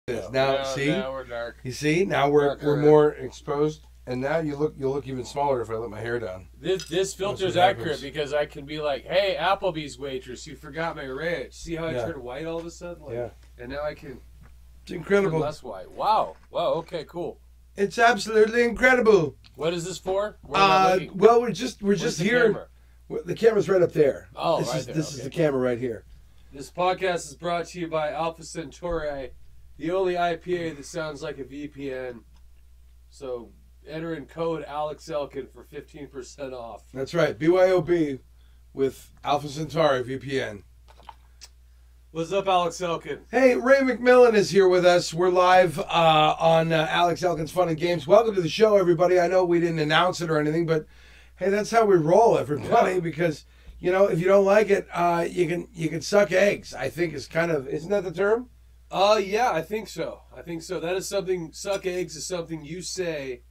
Now, see, now we're dark. You see, now we're more exposed, and now you'll look even smaller if I let my hair down. This filter's accurate because I can be like, hey, Applebee's waitress, you forgot my ranch. See how I turned white all of a sudden? Like, yeah. And now I can. It's incredible. Less white. Wow. Wow. Okay. Cool. It's absolutely incredible. What is this for? Well, we're just here. Camera? The camera's right up there. Oh, this is the camera right here. This podcast is brought to you by Alpha Centauri, the only IPA that sounds like a VPN. So enter in code Alex Elkin for 15% off. That's right. BYOB with Alpha Centauri VPN. What's up, Alex Elkin? Hey, Ray McMillan is here with us. We're live on Alex Elkin's Fun and Games. Welcome to the show, everybody. I know we didn't announce it or anything, but hey, that's how we roll, everybody, because, you know, if you don't like it, you can suck eggs, I think is kind of, isn't that the term? Yeah, I think so. That is something, suck eggs is something you say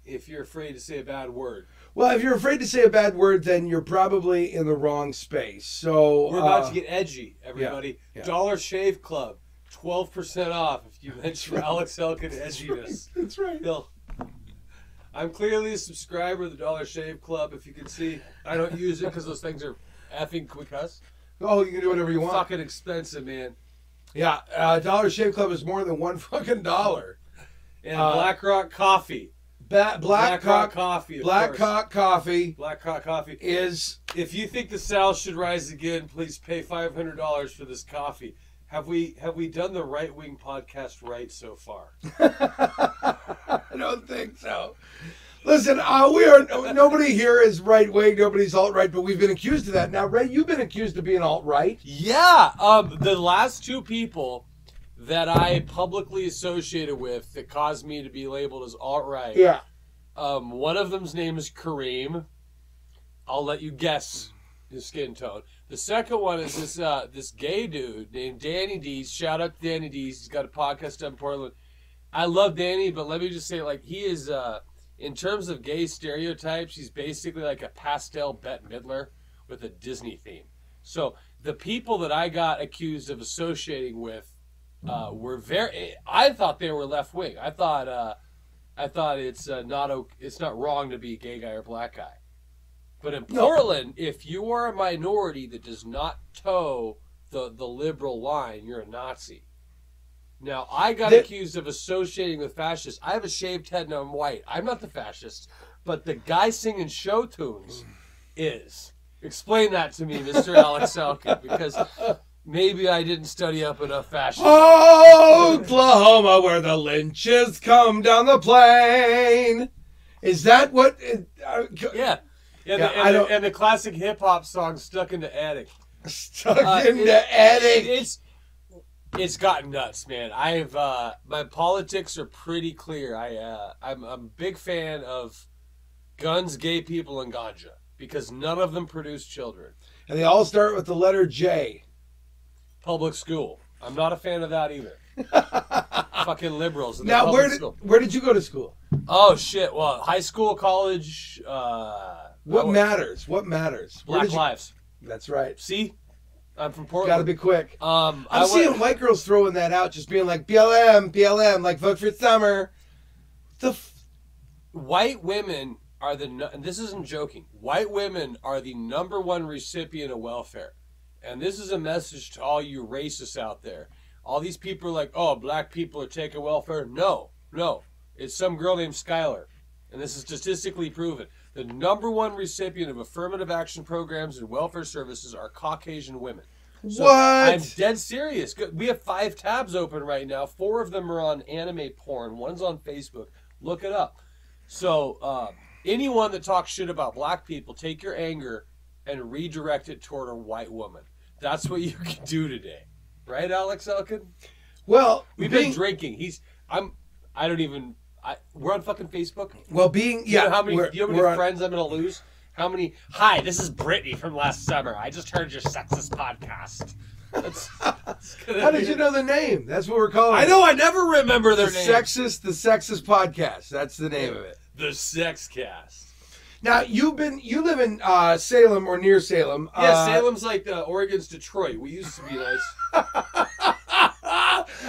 if you're afraid to say a bad word. Well, if you're afraid to say a bad word, then you're probably in the wrong space. So we're about to get edgy, everybody. Yeah. Dollar Shave Club, 12% off if you mention Alex Elkin edginess. That's right. I'm clearly a subscriber of the Dollar Shave Club. If you can see, I don't use it because those things are effing quick us. Oh, you can do whatever you want. Fucking expensive, man. Yeah, Dollar Shave Club is more than $1 fucking dollar. And Black Rock Coffee. Black Rock Coffee is. If you think the South should rise again, please pay $500 for this coffee. Have we done the Right Wing podcast right so far? I don't think so. Listen, nobody here is right wing, nobody's alt right, but we've been accused of that. Now, Ray, you've been accused of being alt right. Yeah, the last two people that I publicly associated with that caused me to be labeled as alt-right. Yeah. One of them's name is Kareem. I'll let you guess his skin tone. The second one is this gay dude named Danny Dees. Shout out to Danny Dees. He's got a podcast up in Portland. I love Danny, but let me just say, like, he is, in terms of gay stereotypes, he's basically like a pastel Bette Midler with a Disney theme. So the people that I got accused of associating with were very. I thought they were left wing. I thought it's not wrong to be a gay guy or black guy. But in Portland, if you are a minority that does not toe the liberal line, you're a Nazi. Now, I got accused of associating with fascists. I have a shaved head and I'm white. I'm not the fascist, but the guy singing show tunes is. Explain that to me, Mr. Alex Elkin, because maybe I didn't study up enough fascism. Oklahoma, where the lynches come down the plain. Is that what? Yeah. And the classic hip hop song "Stuck in the Attic." Stuck in the attic. It's gotten nuts, man. My politics are pretty clear. I'm a big fan of guns, gay people, and ganja because none of them produce children. And they all start with the letter J. Public school. I'm not a fan of that either. Fucking liberals. Now, where did you go to school? Oh, shit. Well, high school, college. What matters? What matters? Black lives. That's right. See? I'm from Portland. Gotta be quick. I'm seeing white girls throwing that out, just being like, BLM, like vote for summer. White women are and this isn't joking, white women are the #1 recipient of welfare. And this is a message to all you racists out there. All these people are like, oh, black people are taking welfare. No. It's some girl named Skylar. And this is statistically proven. The #1 recipient of affirmative action programs and welfare services are Caucasian women. So what? I'm dead serious. We have 5 tabs open right now. 4 of them are on anime porn. One's on Facebook. Look it up. So anyone that talks shit about black people, take your anger and redirect it toward a white woman. That's what you can do today. Right, Alex Elkin? Well, we've been drinking. We're on fucking Facebook. Well, do you know how many friends I'm going to lose? How many? Hi, this is Brittany from last summer. I just heard your sexist podcast. How did you know the name? That's what we're calling it. I know. I never remember their name. The Sexist Podcast. That's the name of it. The Sex Cast. Now, you live in Salem or near Salem. Yeah, Salem's like Oregon's Detroit. We used to be nice.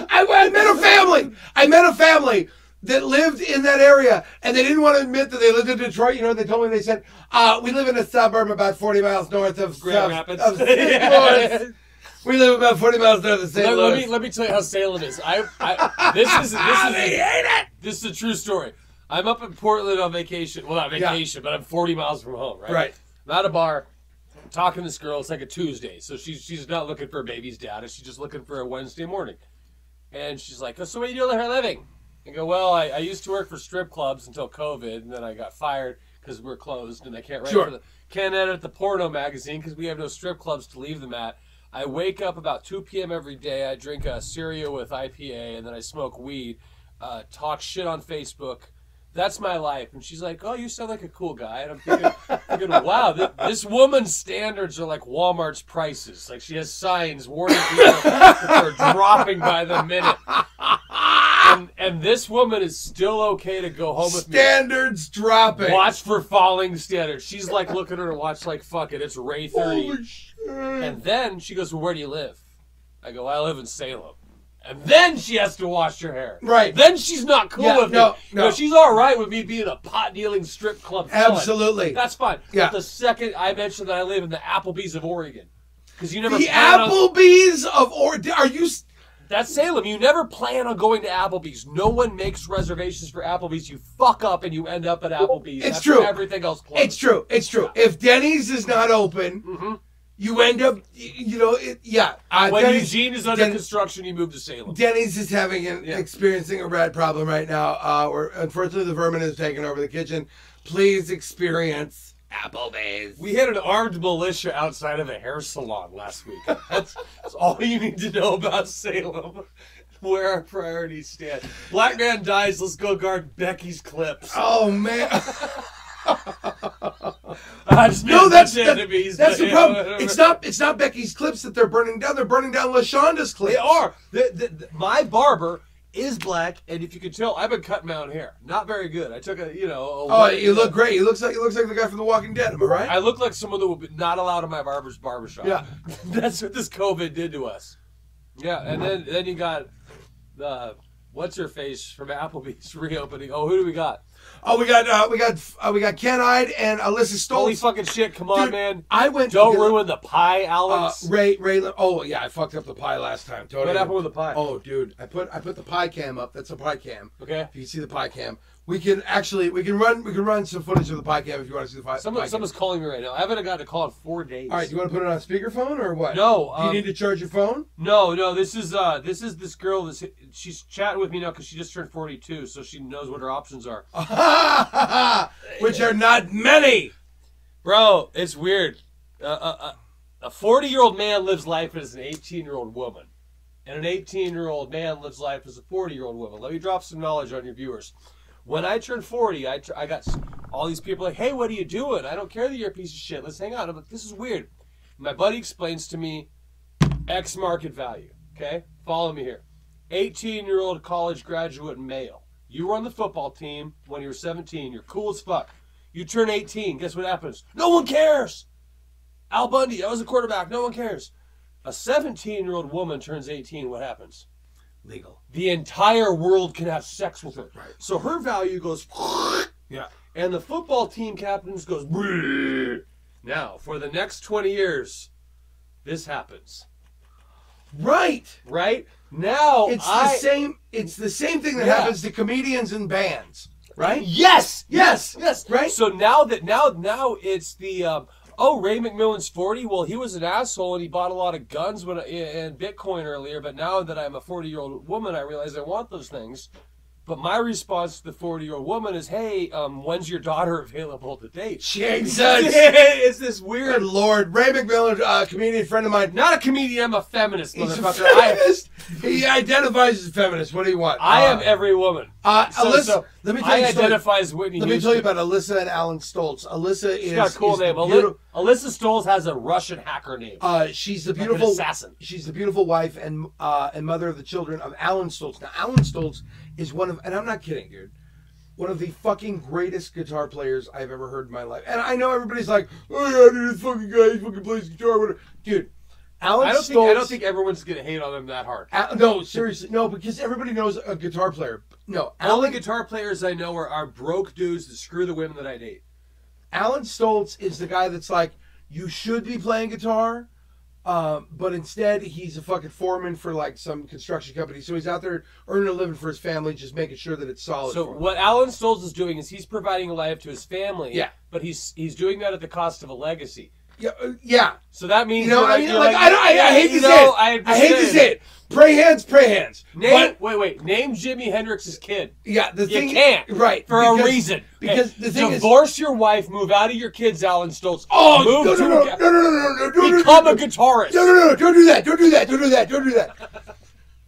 I met a family. I met a family that lived in that area, and they didn't want to admit that they lived in Detroit. You know what they told me? They said, we live in a suburb about 40 miles north of Grand Rapids. Of St. Louis. We live about 40 miles north of St. Louis. Let me tell you how Salem is. This is a true story. I'm up in Portland on vacation. Well, not vacation, but I'm 40 miles from home, right? Right. I'm at a bar. I'm talking to this girl. It's like a Tuesday. So she's not looking for a baby's data. She's just looking for a Wednesday morning. And she's like, so what do you do for a living? I go, well, I used to work for strip clubs until COVID, and then I got fired because we're closed, and I can't can't edit the porno magazine because we have no strip clubs to leave them at. I wake up about 2 p.m. every day. I drink a cereal with IPA, and then I smoke weed, talk shit on Facebook. That's my life. And she's like, oh, you sound like a cool guy. And I'm thinking wow, this woman's standards are like Walmart's prices. Like, she has signs warning people that they're dropping by the minute. And this woman is still okay to go home with me. Standards dropping. Watch for falling standards. She's like looking at her watch like, fuck it, it's Ray 30. Holy shit. And then she goes, well, where do you live? I go, I live in Salem. And then she has to wash her hair. Right. Then she's not cool with me. No, she's all right with me being a pot-dealing strip club felon. Absolutely. That's fine. Yeah. But the second I mentioned that I live in the Applebee's of Oregon, because you never The plan Applebee's of Oregon. Are you... That's Salem. You never plan on going to Applebee's. No one makes reservations for Applebee's. You fuck up and you end up at Applebee's. It's true. Everything else closed. It's true. It's true. If Denny's is not open, you end up, when Denny's, Eugene is under construction, you move to Salem. Denny's is experiencing a rat problem right now. Where unfortunately the vermin has taken over the kitchen. Please experience Applebee's. We had an armed militia outside of a hair salon last week. That's all you need to know about Salem. Where our priorities stand. Black man dies. Let's go guard Becky's clips. Oh man. That's the problem. It's not Becky's clips that they're burning down. They're burning down LaShonda's clips. They are. My barber is black, and if you can tell, I've been cutting my own hair. Not very good. I took you look great. You looks like the guy from The Walking Dead. Am I right? I look like someone that would be not allowed in my barber's barbershop. Yeah. That's what this COVID did to us. Yeah, and then you got what's her face from Applebee's reopening. Oh, who do we got? Oh, we got Ken-Eyed and Alyssa Stoltz. Holy fucking shit! Come on, man. Don't ruin the pie, Alex. Ray. Oh yeah, I fucked up the pie last time. Totally. What happened with the pie? Oh, dude, I put the pie cam up. That's a pie cam. Okay. If you can see the pie cam, we can run some footage of the pie cam if you want to see the pie. Someone's calling me right now. I haven't gotten a call in 4 days. All right, do you want to put it on speakerphone or what? No. Do you need to charge your phone? No. This is this girl. She's chatting with me now because she just turned 42, so she knows what her options are. Which are not many. Bro, it's weird. A 40-year-old man lives life as an 18-year-old woman. And an 18-year-old man lives life as a 40-year-old woman. Let me drop some knowledge on your viewers. When I turned 40, I got all these people like, hey, what are you doing? I don't care that you're a piece of shit. Let's hang out. I'm like, this is weird. My buddy explains to me X market value. Okay? Follow me here. 18-year-old college graduate male. You were on the football team when you were 17. You're cool as fuck. You turn 18. Guess what happens? No one cares. Al Bundy, I was a quarterback. No one cares. A 17-year-old woman turns 18. What happens? Legal. The entire world can have sex with her. Right. So her value goes... Yeah. And the football team captains goes... Now, for the next 20 years, this happens. Right. Right? Now, It's the same thing that happens to comedians and bands. Right? Yes. Right? So now it's the... Ray McMillan's 40. Well, he was an asshole and he bought a lot of guns and Bitcoin earlier. But now that I'm a 40-year-old woman, I realize I want those things. But my response to the 40-year-old woman is, hey, when's your daughter available to date? Jesus. It's this weird... Good Lord. Ray McMillan, comedian friend of mine. Not a comedian, I'm a feminist, He's motherfucker. a feminist. He identifies as a feminist. What do you want? I am every woman. Alyssa, let me tell you I identify as Whitney Let me tell you about Alyssa and Alan Stoltz. Alyssa She's got a cool name. Alyssa Stoltz has a Russian hacker name. She's the beautiful assassin. She's the beautiful wife and mother of the children of Alan Stoltz. Now, Alan Stoltz is one of, and I'm not kidding, dude, one of the fucking greatest guitar players I've ever heard in my life. And I know everybody's like, oh yeah, dude, this fucking guy, he fucking plays guitar, whatever. Dude, Alan I Stoltz. don't think everyone's gonna hate on him that hard. No, seriously, no, because everybody knows a guitar player. No, All the guitar players I know are broke dudes that screw the women that I date. Alan Stoltz is the guy that's like, you should be playing guitar, but instead he's a fucking foreman for like some construction company. So he's out there earning a living for his family, just making sure that it's solid. So for him. what Alan Stoltz is doing is he's providing a life to his family. Yeah. But he's doing that at the cost of a legacy. Yeah, yeah. So that means You know, I mean, you're like, I hate to say it. I hate to say it. Pray hands. Name Name Jimi Hendrix's kid. Yeah, the thing you can't, right for a reason. Because the thing divorce your wife, move out of your kids, Alan Stoltz. Oh, move no, become a guitarist. No, don't do that.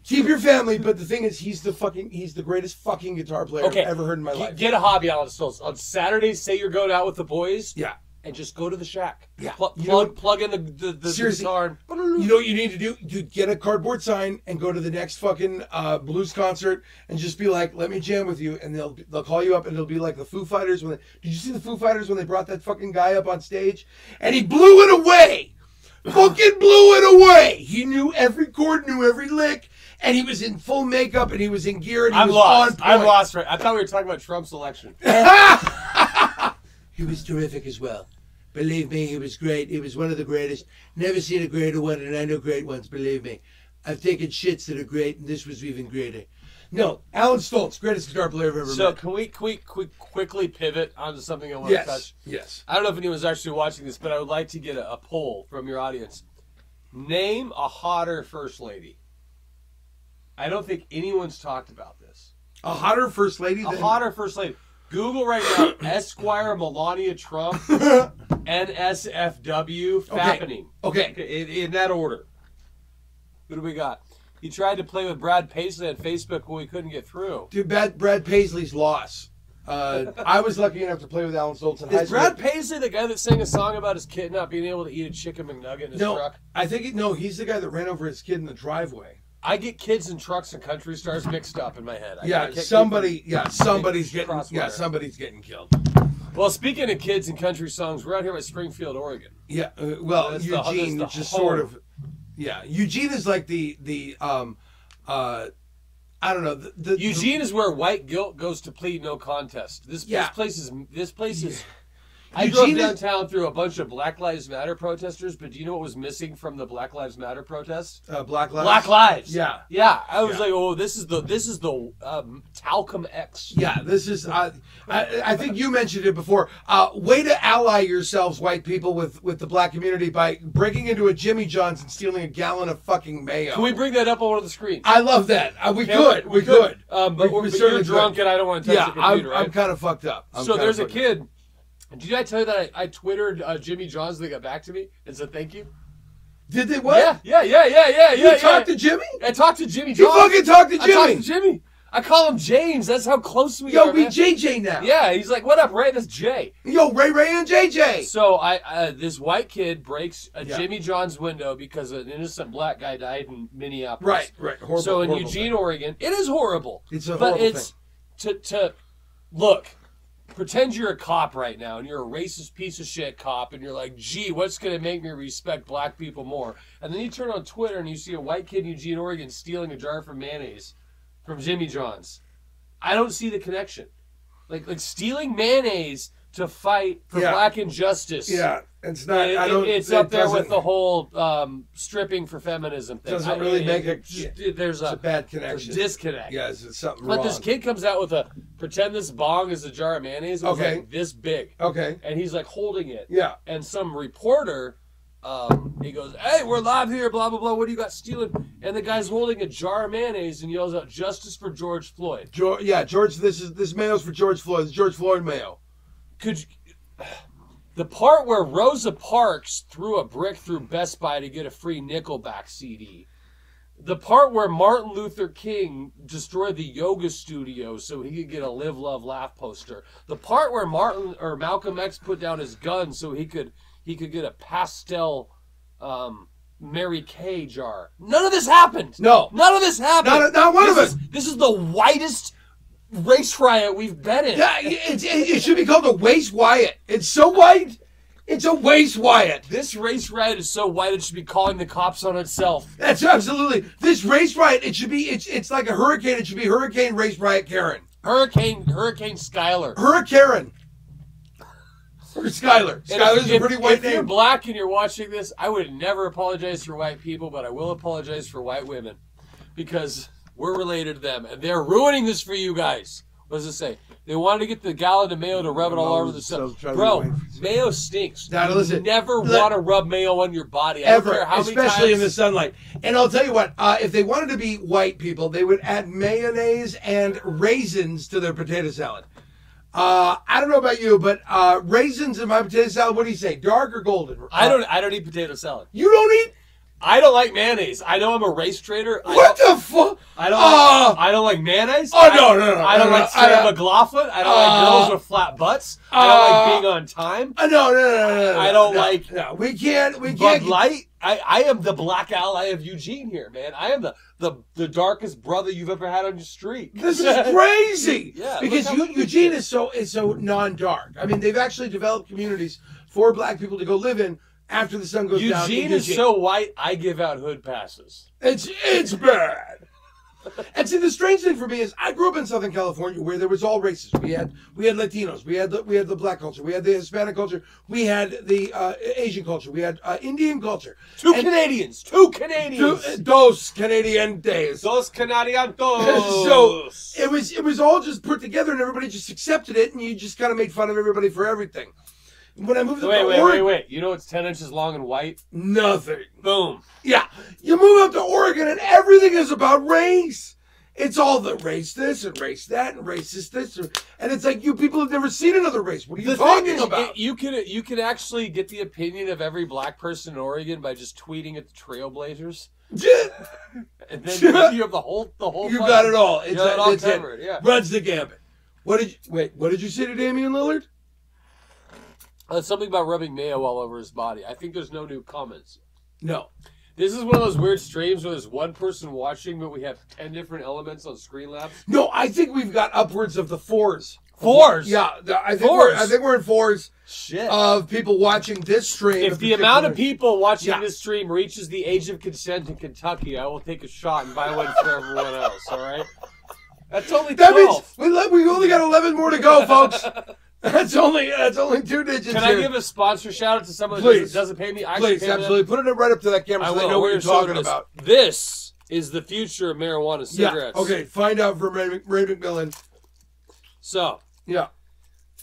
Keep your family, but the thing is, he's the greatest fucking guitar player I've ever heard in my life. Get a hobby, Alan Stoltz. On Saturdays, say you're going out with the boys. Yeah. And just go to the shack. Yeah. Plug in the guitar. You know what you need to do? You get a cardboard sign and go to the next fucking blues concert and just be like, let me jam with you. And they'll call you up and it'll be like the Foo Fighters. Did you see the Foo Fighters when they brought that fucking guy up on stage? And he blew it away. Fucking blew it away. He knew every chord, knew every lick. And he was in full makeup and he was in gear and he was on point. I'm lost. Right? I thought we were talking about Trump's election. He was terrific as well. Believe me, he was great. He was one of the greatest. Never seen a greater one, and I know great ones, believe me. I've taken shits that are great, and this was even greater. No, Alan Stoltz, greatest guitar player I've ever met. So can we quickly pivot onto something I want to touch? Yes. I don't know if anyone's actually watching this, but I would like to get a poll from your audience. Name a hotter first lady. I don't think anyone's talked about this. A hotter first lady? A hotter first lady. Google right now, Esquire Melania Trump, NSFW, fappening. Okay. In that order. Who do we got? He tried to play with Brad Paisley on Facebook, but we couldn't get through. Dude, Brad Paisley's loss. I was lucky enough to play with Alan Stoltz in high school. Is Brad Paisley the guy that sang a song about his kid not being able to eat a chicken McNugget in his truck? I think he's the guy that ran over his kid in the driveway. I get kids and trucks and country stars mixed up in my head. Somebody's getting killed. Well, speaking of kids and country songs, we're out here at Springfield, Oregon. Yeah, Eugene, just sort of. Yeah, Eugene is like I don't know. Eugene is where white guilt goes to plead no contest. This place is. I drove downtown through a bunch of Black Lives Matter protesters, but do you know what was missing from the Black Lives Matter protest? Black Lives. Black Lives. Yeah. Yeah. I was like, oh, this is the talcum X. Yeah. This is. I think you mentioned it before. Way to ally yourselves, white people, with the black community by breaking into a Jimmy John's and stealing a gallon of fucking mayo. Can we bring that up on one of the screens? I love that. We could. But you're drunk and I don't want to touch the computer. I'm kind of fucked up. So there's a kid. Did I tell you that I Twittered Jimmy John's? They got back to me and said thank you. Did they what? Yeah. You talked to Jimmy? I talked to Jimmy Johns. You fucking talked to Jimmy? I talked to Jimmy. I call him James. That's how close we are. Yo, we JJ now. Yeah, he's like, what up, Ray? That's Jay. Yo, Ray and JJ. So this white kid breaks a Jimmy John's window because an innocent black guy died in Minneapolis. Right. Horrible. So in Eugene, Oregon, it is horrible. It's a horrible thing. But to look. Pretend you're a cop right now, and you're a racist piece of shit cop, and you're like, gee, what's going to make me respect black people more? And then you turn on Twitter, and you see a white kid in Eugene, Oregon, stealing a jar of mayonnaise from Jimmy John's. I don't see the connection. Like stealing mayonnaise to fight for black injustice. Yeah, it's not. It's up there with the whole stripping for feminism thing. Doesn't really make a. There's a bad connection. There's a disconnect. Yeah, it's something wrong. But this kid comes out with pretend this bong is a jar of mayonnaise. It was like this big. Okay. And he's like holding it. Yeah. And some reporter, he goes, "Hey, we're live here, blah blah blah. What do you got stealing?" And the guy's holding a jar of mayonnaise and yells out, "Justice for George Floyd." George. This mayo's for George Floyd. It's George Floyd mayo. The part where Rosa Parks threw a brick through Best Buy to get a free Nickelback CD. The part where Martin Luther King destroyed the yoga studio so he could get a Live, Love, Laugh poster. The part where Malcolm X put down his gun so he could get a pastel Mary Kay jar. None of this happened. No. None of this happened. Not one of it. This is the whitest race riot we've been in. Yeah, it should be called a Waste Riot. It's so white. It's a waste riot. This race riot is so white it should be calling the cops on itself. That's absolutely this race riot. It should be. It's like a hurricane. It should be Hurricane Race Riot Karen. Hurricane Skylar. Hurricane. Or Skylar. Skylar's a pretty white if name. If you're black and you're watching this, I would never apologize for white people, but I will apologize for white women because we're related to them, and they're ruining this for you guys. What does it say? They wanted to get the gallon of mayo to rub it all over themselves. Bro, mayo stinks. Now, listen, you never want to rub mayo on your body. Ever, don't care how especially many times. in the sunlight. And I'll tell you what, if they wanted to be white people, they would add mayonnaise and raisins to their potato salad. I don't know about you, but raisins in my potato salad, what do you say? Dark or golden? I don't eat potato salad. You don't eat? I don't like mayonnaise. I know I'm a race trader. What the fuck? I don't like mayonnaise. Oh, no. I don't like Sarah McLaughlin. I don't like girls with flat butts. I don't like being on time. No. I don't like. No, we can't. Bud Light. I am the black ally of Eugene here, man. I am the darkest brother you've ever had on your street. This is crazy. Yeah, because Eugene is so non-dark. I mean, they've actually developed communities for black people to go live in after the sun goes down. Eugene is so white, I give out hood passes. It's bad. And see, the strange thing for me is I grew up in Southern California where there was all races. We had Latinos, we had the black culture, we had the Hispanic culture, we had the Asian culture, we had Indian culture. Two Canadians. Dos Canadienses. Dos Canadianos. So it was all just put together and everybody just accepted it and you just kind of made fun of everybody for everything. When I moved to Oregon, wait. You know what's 10 inches long and white? Nothing. Boom. Yeah. You move up to Oregon and everything is about race. It's all the race this and race that and racist this. And it's like you people have never seen another race. What are you talking about? You can actually get the opinion of every black person in Oregon by just tweeting at the Trailblazers. And then you have the whole You got it all. It's covered. Yeah. Runs the gambit. What did you say to Damian Lillard? Something about rubbing mayo all over his body. I think there's no new comments. No. This is one of those weird streams where there's one person watching, but we have 10 different elements on Screenlabs. No, I think we've got upwards of the fours. Fours? Yeah, I think we're in fours. Shit. Of people watching this stream. If the amount of people watching this stream reaches the age of consent in Kentucky, I will take a shot and buy one for everyone else. All right. That's only 12. That means we only got 11 more to go, folks. That's only 2 digits. Can I give a sponsor shout out to someone that doesn't pay me? Please, absolutely. Put it right up to that camera so they know what you're talking about. This is the future of marijuana cigarettes. Yeah. Okay, find out from Ray McMillan. So. Yeah.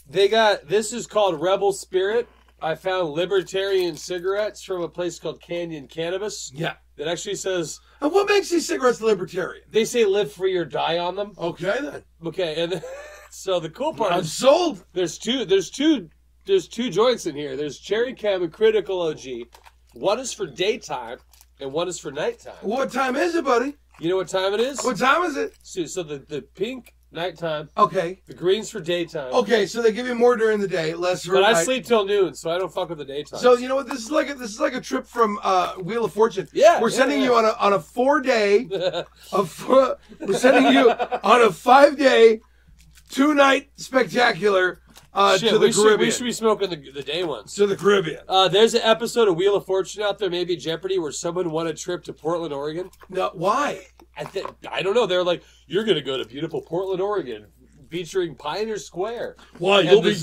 This is called Rebel Spirit. I found libertarian cigarettes from a place called Canyon Cannabis. Yeah. That actually says... And what makes these cigarettes libertarian? They say live free or die on them. Okay, then. Okay, and... So the cool part is sold. There's two joints in here. There's Cherry Chem and Critical OG. One is for daytime and one is for nighttime. What time is it, buddy? You know what time it is? What time is it? So the pink nighttime. Okay. The green's for daytime. Okay, so they give you more during the day, less for But night. I sleep till noon, so I don't fuck with the daytime. So you know what? This is like a trip from Wheel of Fortune. Yeah. We're sending you on a 4-day. We're sending you on a 5-day. 2-night spectacular to the Caribbean. We should be smoking the day ones. To the Caribbean. There's an episode of Wheel of Fortune out there, maybe Jeopardy, where someone won a trip to Portland, Oregon. No, why? I don't know. They're like, you're going to go to beautiful Portland, Oregon, featuring Pioneer Square. Why, you'll be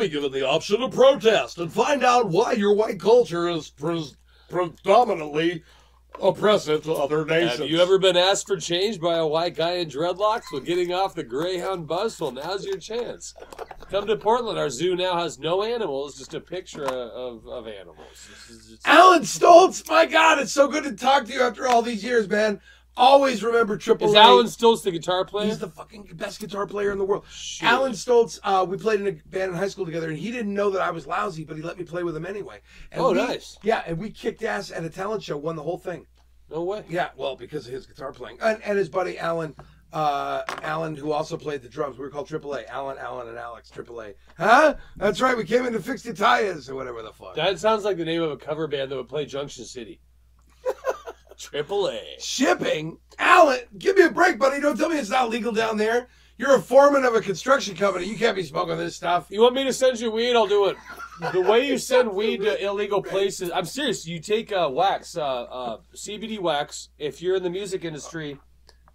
given the option to protest and find out why your white culture is predominantly oppressive to other nations. Have you ever been asked for change by a white guy in dreadlocks? Well, getting off the Greyhound bus, well, now's your chance. Come to Portland. Our zoo now has no animals, just a picture of animals. Alan Stoltz, my God, it's so good to talk to you after all these years, man. Always remember Triple A. Is Alan Stoltz the guitar player? He's the fucking best guitar player in the world. Shit. Alan Stoltz, we played in a band in high school together, and he didn't know that I was lousy, but he let me play with him anyway. And nice. Yeah, and we kicked ass at a talent show, won the whole thing. No way. Yeah, well, because of his guitar playing. And his buddy Alan, who also played the drums. We were called Triple A. Alan, and Alex, Triple A. Huh? That's right, we came in to fix the tires or whatever the fuck. That sounds like the name of a cover band that would play Junction City. Triple A. Shipping? Alan, give me a break, buddy. Don't tell me it's not legal down there. You're a foreman of a construction company. You can't be smoking this stuff. You want me to send you weed? I'll do it. The way you send weed to illegal places, I'm serious. You take wax, CBD wax. If you're in the music industry,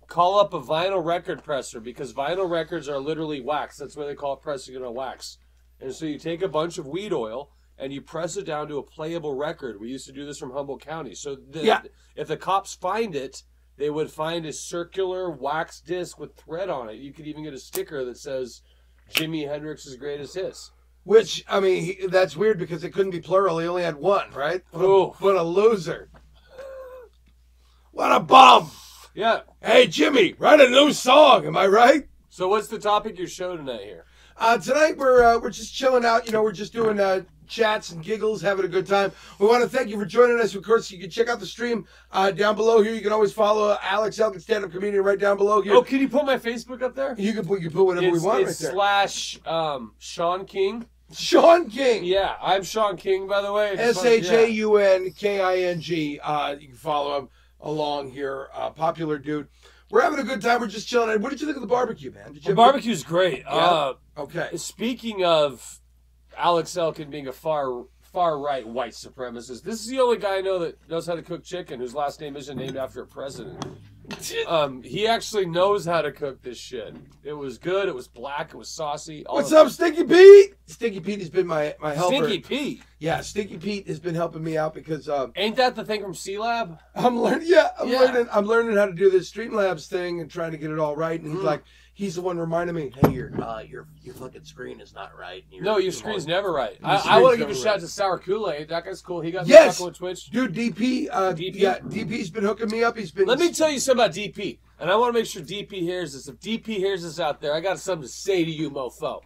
call up a vinyl record presser because vinyl records are literally wax. That's why they call it pressing it on wax. And so you take a bunch of weed oil and you press it down to a playable record. We used to do this from Humboldt County. So if the cops find it, they would find a circular wax disc with thread on it. You could even get a sticker that says Jimi Hendrix's greatest hits. Which, I mean, that's weird because it couldn't be plural. He only had one, right? What a loser. What a bum. Yeah. Hey, Jimmy, write a new song. Am I right? So what's the topic of your show tonight here? Tonight we're just chilling out. You know, we're just doing chats and giggles, having a good time. We want to thank you for joining us. Of course, you can check out the stream down below here. You can always follow Alex Elkin, stand-up comedian, right down below here. Oh, can you put my Facebook up there? You can put whatever we want right there. It's / Sean King. Sean King. Yeah, I'm Sean King, by the way. SHAUNKING. You can follow him along here. Popular dude. We're having a good time. We're just chilling. What did you think of the barbecue, man? The barbecue's great. Yeah? Okay. Speaking of Alex Elkin being a far right white supremacist, this is the only guy I know that knows how to cook chicken whose last name isn't named after a president. He actually knows how to cook this shit. It was good. It was black. It was saucy. What's up, Stinky Pete? Stinky Pete has been my helper. Stinky Pete? Yeah, Stinky Pete has been helping me out because... ain't that the thing from C-Lab? I'm learning how to do this Streamlabs thing and trying to get it all right. And he's like... He's the one reminding me, hey, your fucking screen is not right. Your screen's never right. I want to give a shout out to Sour Kool-Aid. That guy's cool. He got me on Twitch. Dude, DP. Yeah, DP's been hooking me up. Let me tell you something about DP. And I want to make sure DP hears this. If DP hears this out there, I got something to say to you, mofo.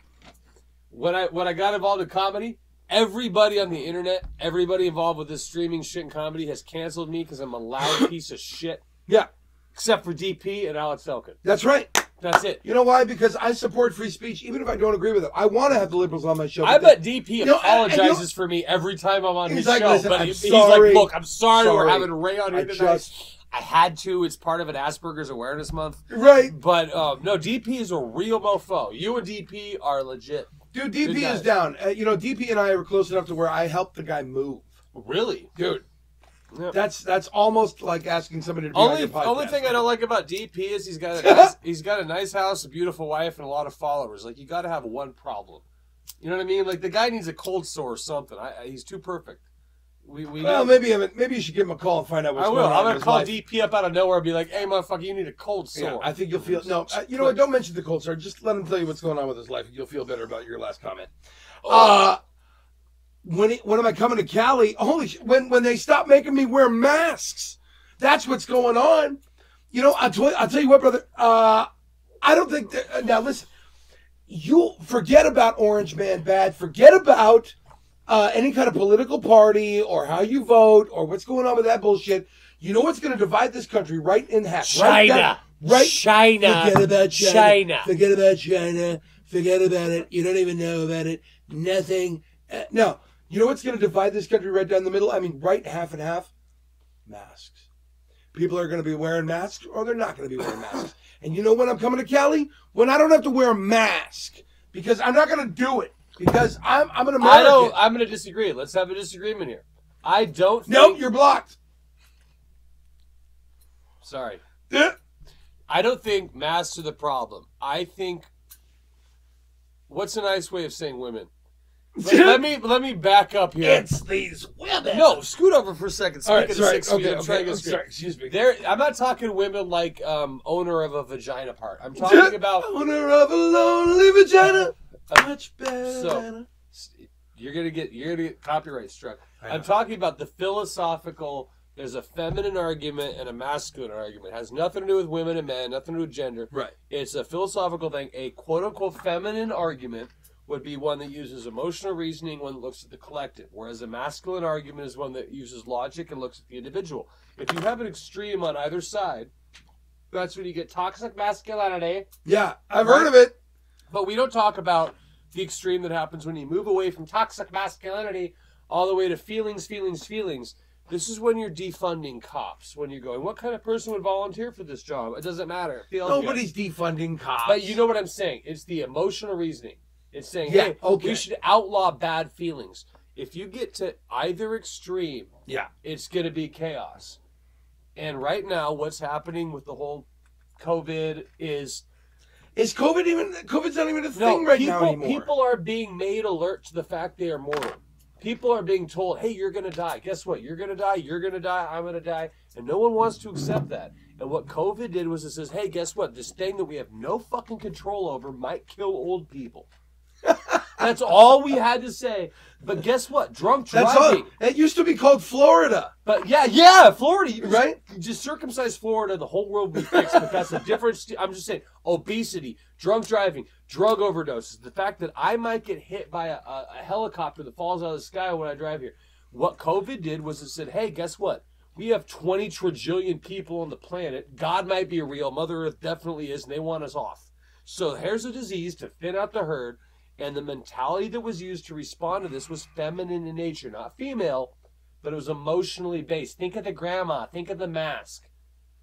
When I got involved in comedy, everybody on the internet, everybody involved with this streaming shit and comedy has canceled me because I'm a loud piece of shit. Yeah. Except for DP and Alex Elkin. That's right. That's it. You know why? Because I support free speech, even if I don't agree with it. I want to have the liberals on my show. I bet DP apologizes for me every time I'm on his show. Listen, but he's like, look, I'm sorry we're having Ray on here tonight. I had to. It's part of an Asperger's Awareness Month. Right. But, no, DP is a real mofo. You and DP are legit. Dude, DP is down. DP and I are close enough to where I helped the guy move. Really? Dude. Yep. That's almost like asking somebody to be on your podcast. Only thing I don't like about DP is he's got a nice house, a beautiful wife, and a lot of followers. Like, you got to have one problem. You know what I mean? Like, the guy needs a cold sore or something. He's too perfect. Maybe you should give him a call and find out what's going on. I'm gonna call DP up out of nowhere and be like, "Hey, motherfucker, you need a cold sore." Yeah, I think you'll feel you know what? Don't mention the cold sore. Just let him tell you what's going on with his life. You'll feel better about your last comment. When am I coming to Cali? Holy shit, when they stop making me wear masks. That's what's going on. I'll tell you what, brother. I don't think that, now listen, you forget about Orange Man Bad. Forget about any kind of political party or how you vote or what's going on with that bullshit. You know what's going to divide this country right in half? China. China. Forget about China. China. Forget about China. Forget about it. You don't even know about it. Nothing. No. You know what's going to divide this country right down the middle? I mean, right half and half? Masks. People are going to be wearing masks or they're not going to be wearing masks. And you know when I'm coming to Cali? When I don't have to wear a mask. Because I'm not going to do it. Because I'm an American. I'm going to disagree. Let's have a disagreement here. I don't think... Nope, you're blocked. Sorry. Yeah. I don't think masks are the problem. I think... What's a nice way of saying women? Let me back up here. It's these women. No, scoot over for a second. All right, sorry. Okay, sorry, excuse me. I'm not talking women like owner of a vagina part. I'm talking about owner of a lonely vagina. Much better. So you're gonna get copyright struck. I'm talking about the philosophical. There's a feminine argument and a masculine argument. It has nothing to do with women and men, nothing to do with gender. Right. It's a philosophical thing. A quote unquote feminine argument would be one that uses emotional reasoning, one that looks at the collective, whereas a masculine argument is one that uses logic and looks at the individual. If you have an extreme on either side, that's when you get toxic masculinity. Yeah, I've heard of it. But we don't talk about the extreme that happens when you move away from toxic masculinity all the way to feelings. This is when you're defunding cops, when you're going, what kind of person would volunteer for this job? It doesn't matter. It feels Nobody's defunding cops. But you know what I'm saying. It's the emotional reasoning. It's saying, Yeah, hey, okay. we should outlaw bad feelings. If you get to either extreme, Yeah. it's going to be chaos. And right now, what's happening with the whole COVID is... COVID's not even a thing now anymore. People are being made alert to the fact they are mortal. People are being told, hey, you're going to die. Guess what? You're going to die. You're going to die. I'm going to die. And no one wants to accept that. And what COVID did was it says, hey, guess what? This thing that we have no fucking control over might kill old people. That's all we had to say. But guess what? Drunk driving. It used to be called Florida. But yeah, Florida. Right? Just circumcise Florida, the whole world will be fixed. But that's a different... I'm just saying, obesity, drunk driving, drug overdoses, the fact that I might get hit by a helicopter that falls out of the sky when I drive here. What COVID did was it said, hey, guess what? We have 20 trillion people on the planet. God might be real. Mother Earth definitely is, and they want us off. So here's a disease to thin out the herd. And the mentality that was used to respond to this was feminine in nature, not female, but it was emotionally based. Think of the grandma. Think of the mask.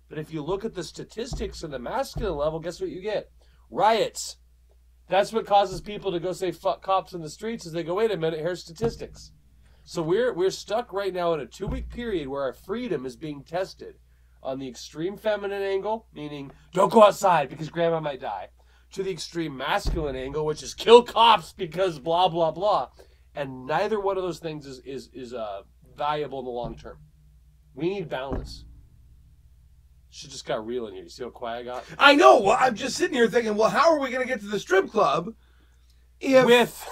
But if you look at the statistics on the masculine level, guess what you get? Riots. That's what causes people to go say fuck cops in the streets is they go, wait a minute, here's statistics. So we're stuck right now in a 2-week period where our freedom is being tested on the extreme feminine angle, meaning don't go outside because grandma might die, to the extreme masculine angle, which is kill cops because blah, blah, blah. And neither one of those things is valuable in the long term. We need balance. Shit just got real in here. You see how quiet I got? I know. Well, I'm just sitting here thinking, well, how are we going to get to the strip club with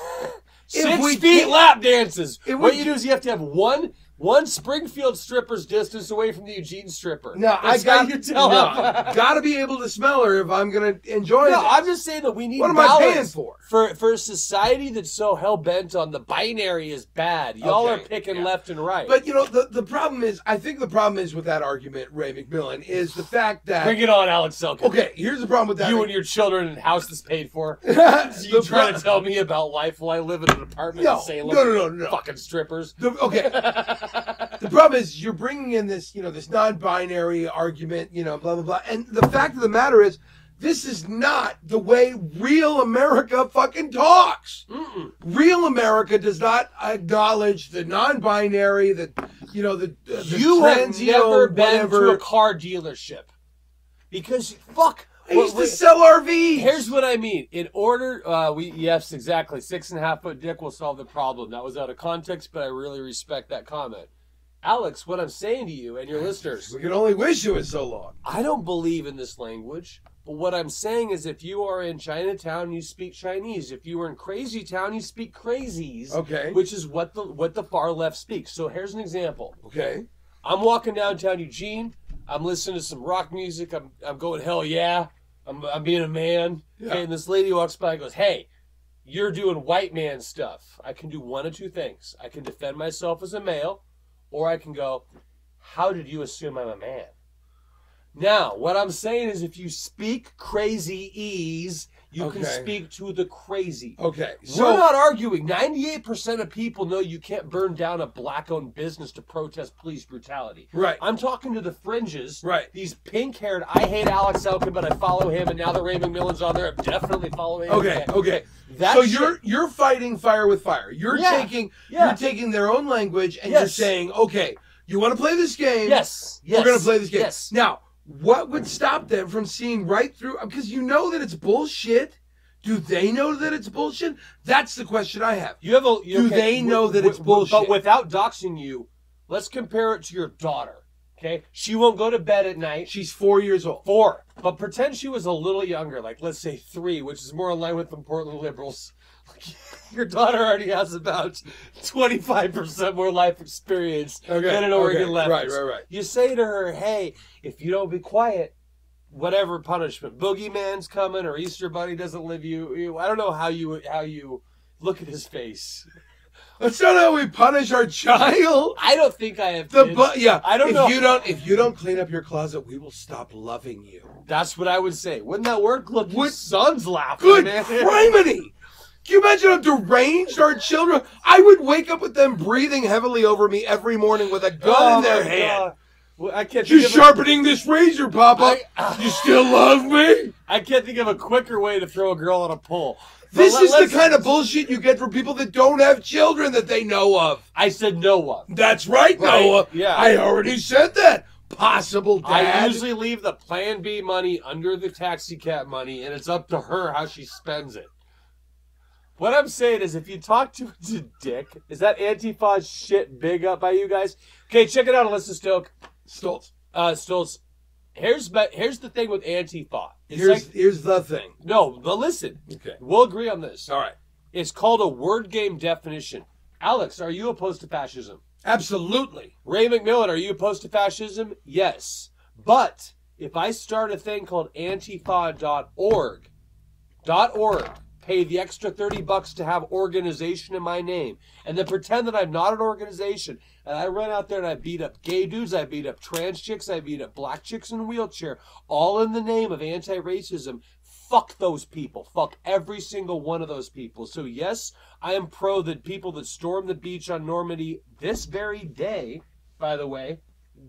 6 feet lap dances? What you do is you have to have one Springfield stripper's distance away from the Eugene stripper. No, gotta be able to smell her if I'm gonna enjoy it. No, I'm just saying that we need what am balance. I paying for? For a society that's so hell-bent on the binary is bad. Y'all are picking left and right. But, you know, the problem is, I think the problem is with that argument, Ray McMillan, is the fact that... Bring it on, Alex Elkin. Okay, here's the problem with that. You and your children and house that's paid for. You trying to tell me about life while I live in an apartment in Salem? No. Fucking strippers. The problem is you're bringing in this, you know, this non-binary argument, you know, blah, blah, blah. And the fact of the matter is, this is not the way real America fucking talks. Real America does not acknowledge the non-binary, the you have never been to a car dealership. Because, fuck. I used to sell RVs. Here's what I mean. In order, yes, exactly. 6.5-foot dick will solve the problem. That was out of context, but I really respect that comment. Alex, what I'm saying to you and your listeners. We can only wish it was so long. I don't believe in this language. But what I'm saying is if you are in Chinatown, you speak Chinese. If you are in Crazy Town, you speak crazies. Okay. Which is what the far left speaks. So here's an example. Okay. I'm walking downtown Eugene. I'm listening to some rock music. I'm going, hell yeah. I'm being a man. Yeah. Okay, and this lady walks by and goes, hey, you're doing white man stuff. I can do one of two things. I can defend myself as a male, or I can go, how did you assume I'm a man? Now, what I'm saying is if you speak crazy-ese, you can speak to the crazy. Okay. So, we're not arguing. 98% of people know you can't burn down a black-owned business to protest police brutality. Right. I'm talking to the fringes. Right. These pink-haired, I hate Alex Elkin, but I follow him, and now that Ray McMillan's on there, I'm definitely following him. Okay. So you're fighting fire with fire. You're taking their own language, and you're saying, okay, you want to play this game? Yes. We're going to play this game. Yes. Now, what would stop them from seeing right through? Because you know that it's bullshit. Do they know that it's bullshit? That's the question I have. Do they know that it's bullshit? But without doxing you, let's compare it to your daughter. Okay? She won't go to bed at night. She's 4 years old. 4. But pretend she was a little younger, like let's say 3, which is more in line with the Portland liberals. Your daughter already has about 25% more life experience than an Oregon leftist. Right. You say to her, hey, if you don't be quiet, whatever punishment, boogeyman's coming or Easter Bunny doesn't live you. I don't know how you look at his face. That's not how we punish our child. I don't think I have kids. I don't know. If you don't clean up your closet, we will stop loving you. That's what I would say. Wouldn't that work? Look, your son's laughing. Good criminy! Can you imagine how deranged our children? I would wake up with them breathing heavily over me every morning with a gun in their hand. Well, I can't. Just sharpening this razor, Papa. You still love me? I can't think of a quicker way to throw a girl on a pole. This is the kind of bullshit you get from people that don't have children that they know of. I said Noah. That's right, Noah. Yeah. I already said that. Possible dad. I usually leave the Plan B money under the taxi cab money, and it's up to her how she spends it. What I'm saying is, if you talk to a dick, is that Antifa shit big up by you guys? Okay, check it out, Alyssa Stoltz. Stoltz. Here's the thing with Antifa. Here's the thing. No, but listen. Okay. We'll agree on this. All right. It's called a word game definition. Alex, are you opposed to fascism? Absolutely. Ray McMillan, are you opposed to fascism? Yes. But if I start a thing called Antifa.org, pay the extra $30 to have organization in my name, and then pretend that I'm not an organization, and I run out there and I beat up gay dudes, I beat up trans chicks, I beat up black chicks in a wheelchair, all in the name of anti-racism, fuck those people. Fuck every single one of those people. So yes, I am pro the people that stormed the beach on Normandy this very day, by the way,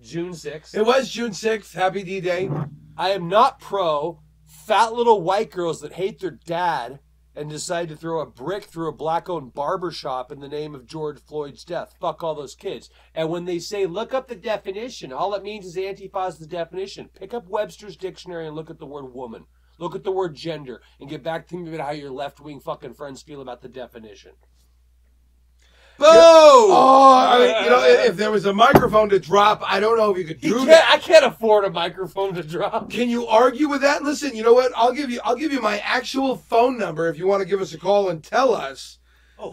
June 6th. It was June 6th. Happy D-Day. I am not pro fat little white girls that hate their dad and decide to throw a brick through a black-owned barber shop in the name of George Floyd's death. Fuck all those kids. And when they say, look up the definition, all it means is Antifa is the definition. Pick up Webster's dictionary and look at the word woman. Look at the word gender and get back thinking about how your left-wing fucking friends feel about the definition. Boom! Oh, if there was a microphone to drop, I don't know if you could do that. I can't afford a microphone to drop. Can you argue with that? Listen, you know what? I'll give you my actual phone number if you want to give us a call and tell us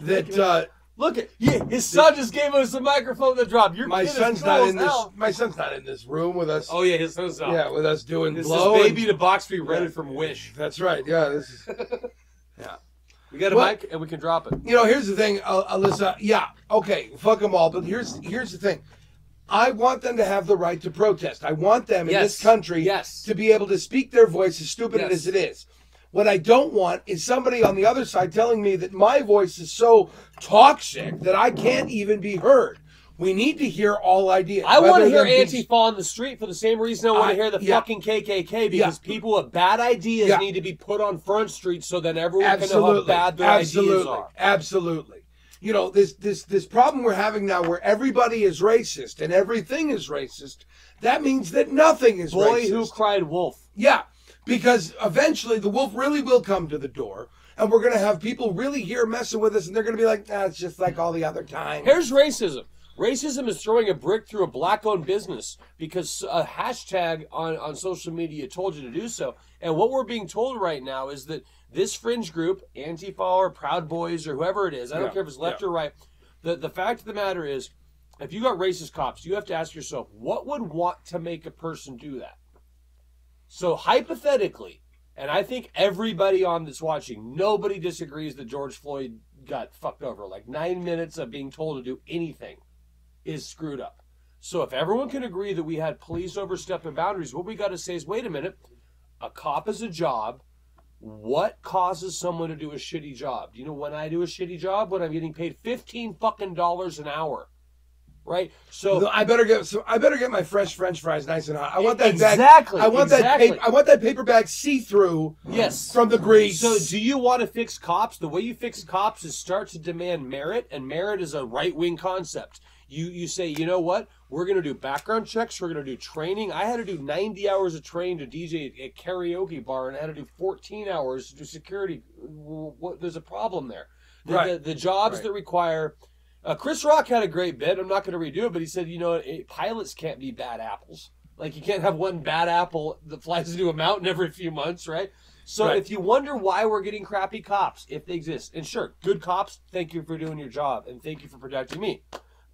that. Look at his son just gave us a microphone to drop. My son's not in this. My son's not in this room with us. Oh yeah, his son's not. Yeah, with us doing this blow. This is baby to box we rented from Wish. That's right. Yeah, this is. Yeah. We got a mic and we can drop it. You know, here's the thing, Alyssa. Yeah, okay, fuck them all. But here's the thing. I want them to have the right to protest. I want them in this country to be able to speak their voice, as stupid as it is. What I don't want is somebody on the other side telling me that my voice is so toxic that I can't even be heard. We need to hear all ideas. I want to hear Antifa on the street for the same reason I want to hear the fucking KKK, because people with bad ideas need to be put on Front Street so then everyone can know how bad their ideas are. Absolutely. You know, this problem we're having now where everybody is racist and everything is racist, that means that nothing is racist. Boy who cried wolf. Yeah, because eventually the wolf really will come to the door. And we're going to have people really here messing with us, and they're going to be like, it's just like all the other time. Here's racism. Racism is throwing a brick through a black-owned business because a hashtag on social media told you to do so. And what we're being told right now is that this fringe group, Antifa or Proud Boys or whoever it is, I don't care if it's left or right, the fact of the matter is, if you got racist cops, you have to ask yourself, what would want to make a person do that? So hypothetically, and I think everybody on this watching, nobody disagrees that George Floyd got fucked over. Like 9 minutes of being told to do anything is screwed up. So if everyone can agree that we had police overstepping boundaries, what we got to say is, wait a minute, a cop is a job. What causes someone to do a shitty job? Do you know when I do a shitty job? When I'm getting paid $15 fucking an hour. Right? So I better get my fresh French fries nice and hot. I want that exactly. bag. I want that paper bag see-through. Yes. From the grease. So do you want to fix cops? The way you fix cops is start to demand merit, and merit is a right-wing concept. You say, you know what? We're going to do background checks. We're going to do training. I had to do 90 hours of training to DJ at karaoke bar, and I had to do 14 hours to do security. There's a problem there. The jobs that require... Chris Rock had a great bit. I'm not going to redo it, but he said, pilots can't be bad apples. Like, you can't have one bad apple that flies into a mountain every few months, right? So if you wonder why we're getting crappy cops, if they exist, and sure, good cops, thank you for doing your job, and thank you for protecting me.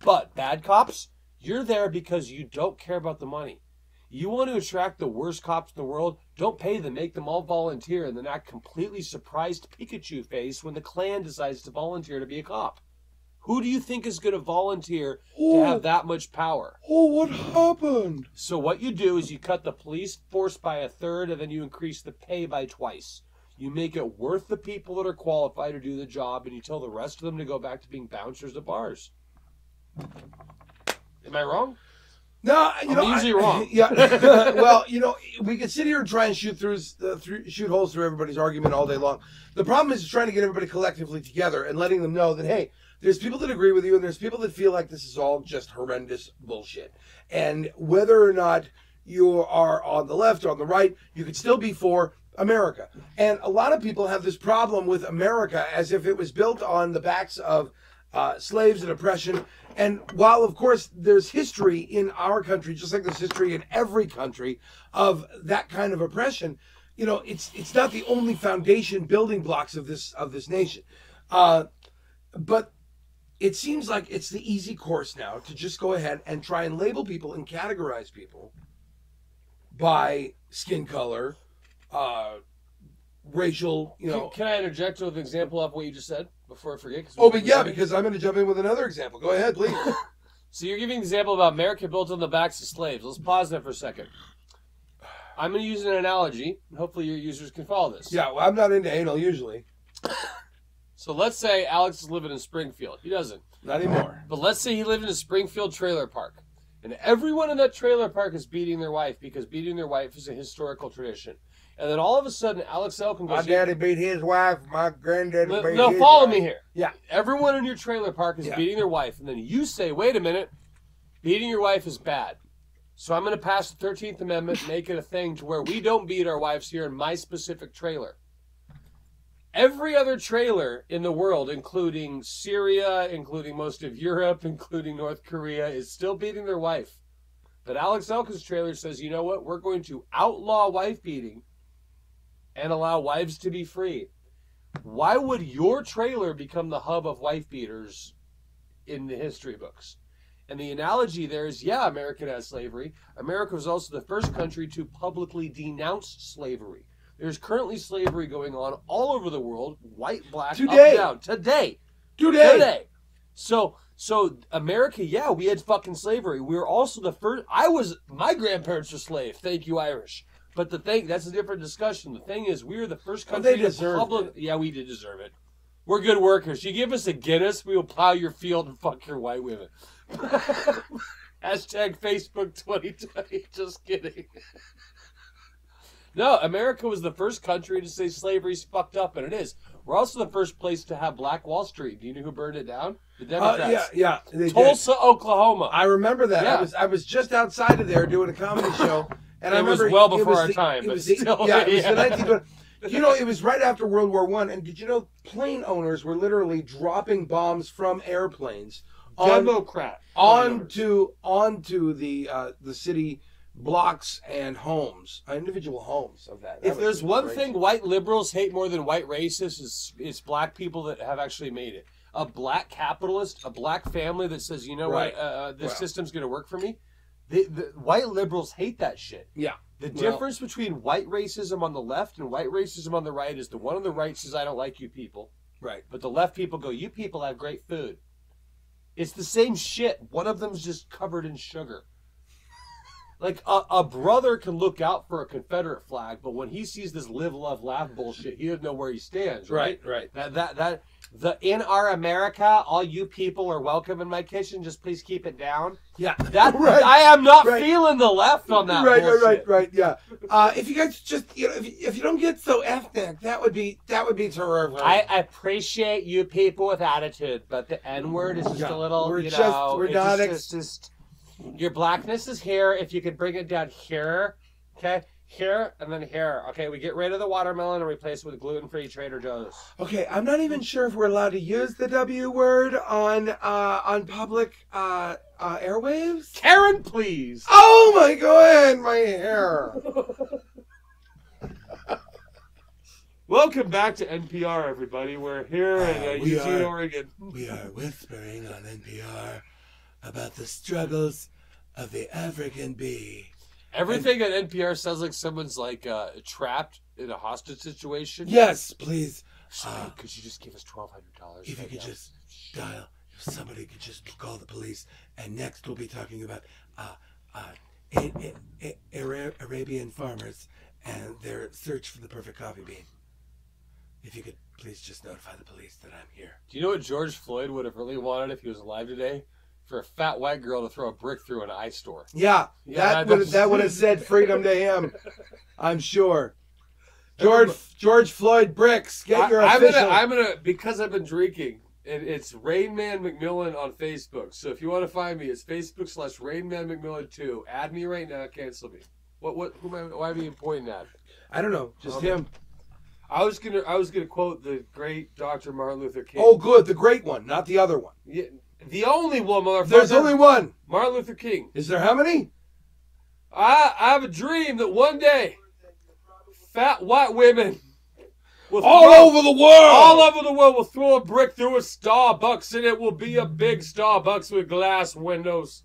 But bad cops, you're there because you don't care about the money. You want to attract the worst cops in the world, don't pay them, make them all volunteer, and then act completely surprised Pikachu face when the Klan decides to volunteer to be a cop. Who do you think is going to volunteer to have that much power? Oh, what happened? So what you do is you cut the police force by a third, and then you increase the pay by twice. You make it worth the people that are qualified to do the job, and you tell the rest of them to go back to being bouncers at bars. Am I wrong? No, I'm usually wrong. Yeah. Well, we can sit here and try and shoot holes through everybody's argument all day long. The problem is trying to get everybody collectively together and letting them know that, hey, there's people that agree with you and there's people that feel like this is all just horrendous bullshit. And whether or not you are on the left or on the right, you could still be for America. And a lot of people have this problem with America as if it was built on the backs of slaves and oppression. And while, of course, there's history in our country, just like there's history in every country of that kind of oppression, it's not the only foundation building blocks of this nation. But it seems like it's the easy course now to just go ahead and try and label people and categorize people by skin color, racial, Can I interject with an example of what you just said before I forget? Because I'm going to jump in with another example. Go ahead, please. So you're giving an example about America built on the backs of slaves. Let's pause there for a second. I'm going to use an analogy, and hopefully your users can follow this. Yeah, well, I'm not into anal usually. So let's say Alex is living in Springfield. He doesn't. Not anymore. But let's say he lived in a Springfield trailer park. And everyone in that trailer park is beating their wife because beating their wife is a historical tradition. And then all of a sudden, Alex Elkin goes... My daddy beat his wife. My granddaddy beat his wife. No, follow me here. Yeah. Everyone in your trailer park is beating their wife. And then you say, wait a minute, beating your wife is bad. So I'm going to pass the 13th Amendment and make it a thing to where we don't beat our wives here in my specific trailer. Every other trailer in the world, including Syria, including most of Europe, including North Korea, is still beating their wife. But Alex Elkin's trailer says, you know what? We're going to outlaw wife beating and allow wives to be free. Why would your trailer become the hub of wife beaters in the history books? And the analogy there is, yeah, America has slavery. America was also the first country to publicly denounce slavery. There's currently slavery going on all over the world, white, black, today. Up, down. Today. So America, yeah, we had fucking slavery. We were also the first. My grandparents were slaves. Thank you, Irish. But that's a different discussion. The thing is, we were the first country to Yeah, we did deserve it. We're good workers. You give us a Guinness, we will plow your field and fuck your white women. Hashtag Facebook 2020. Just kidding. No, America was the first country to say slavery's fucked up, and it is. We're also the first place to have Black Wall Street. Do you know who burned it down? The Democrats. Yeah. Tulsa, Oklahoma. I remember that. Yeah. I was just outside of there doing a comedy show, and I remember was well before our time. It was the 1920. It was right after World War I, and did you know plane owners were literally dropping bombs from airplanes onto the city blocks and homes, individual homes of that. If there's one thing white liberals hate more than white racists, it's black people that have actually made it. A black capitalist, a black family that says, you know what, this system's going to work for me. The white liberals hate that shit. Yeah. The difference between white racism on the left and white racism on the right is the one on the right says, I don't like you people. Right. But the left people go, you people have great food. It's the same shit. One of them's just covered in sugar. Like, a brother can look out for a Confederate flag, but when he sees this live, love, laugh bullshit, he doesn't know where he stands, right? Right. In our America, all you people are welcome in my kitchen, just please keep it down. Yeah. Right. I am not feeling the left on that bullshit. Right, yeah. If you guys just, if you don't get so ethnic, that would be terrific. I appreciate you people with attitude, but the N-word is just a little, we're not your blackness is here. If you could bring it down here, okay? Here and then here. Okay, we get rid of the watermelon and replace it with gluten-free Trader Joe's. Okay, I'm not even sure if we're allowed to use the W word on public airwaves. Karen, please. Oh my God, my hair. Welcome back to NPR, everybody. We're here in Eugene, Oregon. We are whispering on NPR about the struggles of the African bee. Everything at NPR sounds like someone's like trapped in a hostage situation. Yes, please. Could you just give us $1,200? If you could just dial, if somebody could just call the police. And next we'll be talking about Arabian farmers and their search for the perfect coffee bean. If you could please just notify the police that I'm here. Do you know what George Floyd would have really wanted if he was alive today? for a fat white girl to throw a brick through an ice store. Yeah, Yeah, that would have said freedom to him. I'm sure. George Floyd Bricks, get your official. I'm gonna because I've been drinking. It's Rain Man McMillan on Facebook. So if you want to find me, it's Facebook/Rain Man McMillan 2. Add me right now. Cancel me. Why are you pointing at? I don't know. Just him. I was gonna quote the great Dr. Martin Luther King. Oh, good, the great one, not the other one. Yeah, the only one, motherfucker. There's only one. Martin Luther King. Is there how many? I have a dream that one day, fat white women will all over the world will throw a brick through a Starbucks, and it will be a big Starbucks with glass windows,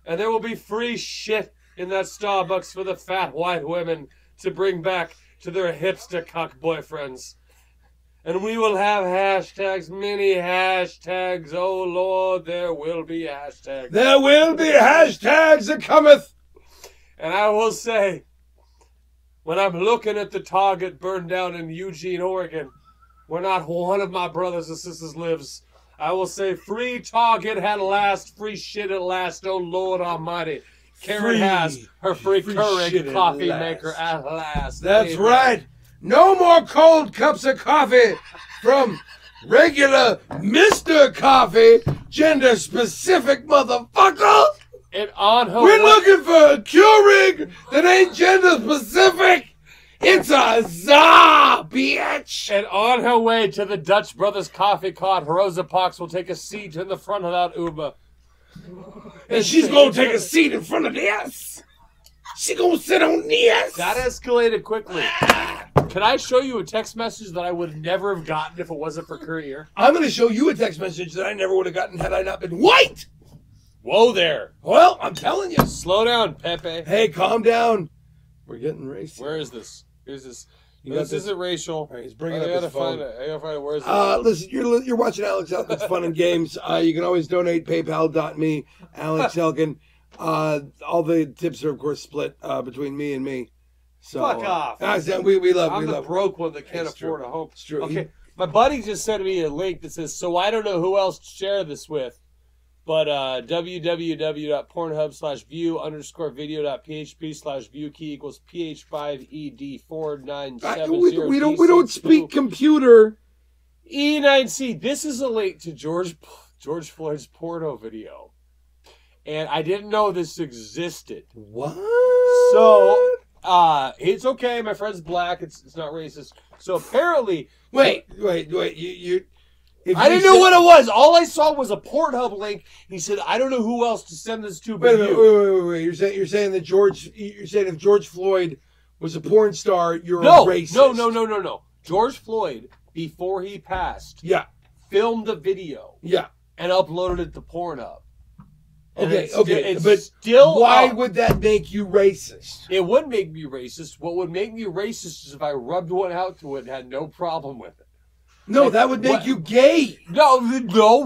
and there will be free shit in that Starbucks for the fat white women to bring back to their hipster cuck boyfriends. And we will have hashtags, many hashtags. Oh, Lord, there will be hashtags. There will be hashtags that cometh. And I will say, when I'm looking at the Target burned down in Eugene, Oregon, where not one of my brothers and sisters lives, I will say, free Target at last, free shit at last, oh, Lord Almighty. Karen has her free Keurig coffee maker at last. That's right. No more cold cups of coffee from regular Mr. Coffee, gender-specific motherfucker. And on her We're looking for a Keurig that ain't gender-specific. It's a za, bitch. And on her way to the Dutch Brothers Coffee Cart, Rosa Parks will take a seat in the front of that Uber. And she's going to take a seat in front of this. She going to sit on this. That escalated quickly. Can I show you a text message that I would never have gotten if it wasn't for Courier? I'm going to show you a text message that I never would have gotten had I not been white. Whoa there. Well, I'm telling you. Slow down, Pepe. Hey, calm down. We're getting racist. Where is this? Here's this. This isn't racial. All right, he's bringing up his phone. I gotta find it. Where is this? Listen, you're watching Alex Elkin's Fun and Games. You can always donate PayPal.me, Alex Elkin. All the tips are, of course, split between me and me. So, fuck off. We love. I'm we the love. broke one that can't It's afford true. a home. It's true. Okay, my buddy just sent me a link that says, so I don't know who else to share this with, but www.pornhub/view_video.php/view key equals PH5ED4970. We don't speak computer. E9C. This is a link to George Floyd's porno video, and I didn't know this existed. What? So, it's okay. My friend's black. It's not racist. So apparently, Wait. You I didn't know what it was. All I saw was a Pornhub link. He said, "I don't know who else to send this to." But wait. You're saying that if George Floyd was a porn star, you're a racist. No. George Floyd, before he passed, filmed the video, and uploaded it to Pornhub. Okay, but still, why would that make you racist? It would make me racist. What would make me racist is if I rubbed one out to it and had no problem with it. No, that would make you gay. No,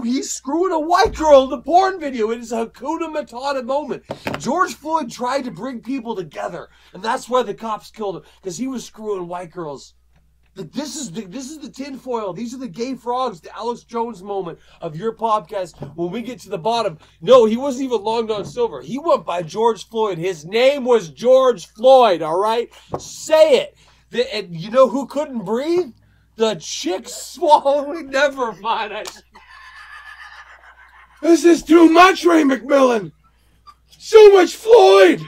he's screwing a white girl in the porn video. It is a Hakuna Matata moment. George Floyd tried to bring people together, and that's why the cops killed him, because he was screwing white girls. This is the tinfoil. These are the gay frogs, the Alex Jones moment of your podcast. When we get to the bottom, no, he wasn't even Long John Silver. He went by George Floyd. His name was George Floyd, all right? Say it. And you know who couldn't breathe? The chick swallowing. Never mind. This is too much, Ray McMillan. So much Floyd.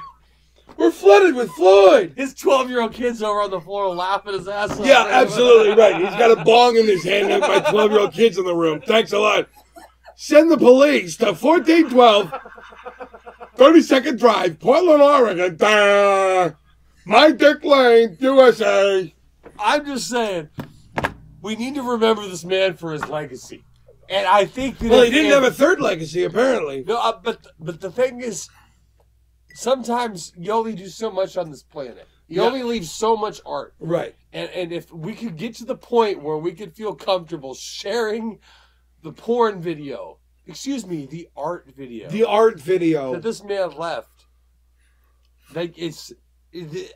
We're flooded with Floyd. His 12-year-old kid's over on the floor laughing his ass off. Yeah, absolutely right. He's got a bong in his hand and my 12-year-old kid's in the room. Thanks a lot. Send the police to 1412 32nd Drive, Portland, Oregon. My Dick Lane, USA. I'm just saying, we need to remember this man for his legacy. And I think that... Well, he didn't have a third legacy, apparently. No, but the thing is, sometimes you only do so much on this planet. You only leave so much art. Right. And if we could get to the point where we could feel comfortable sharing the porn video, the art video. The art video. That this man left. Like,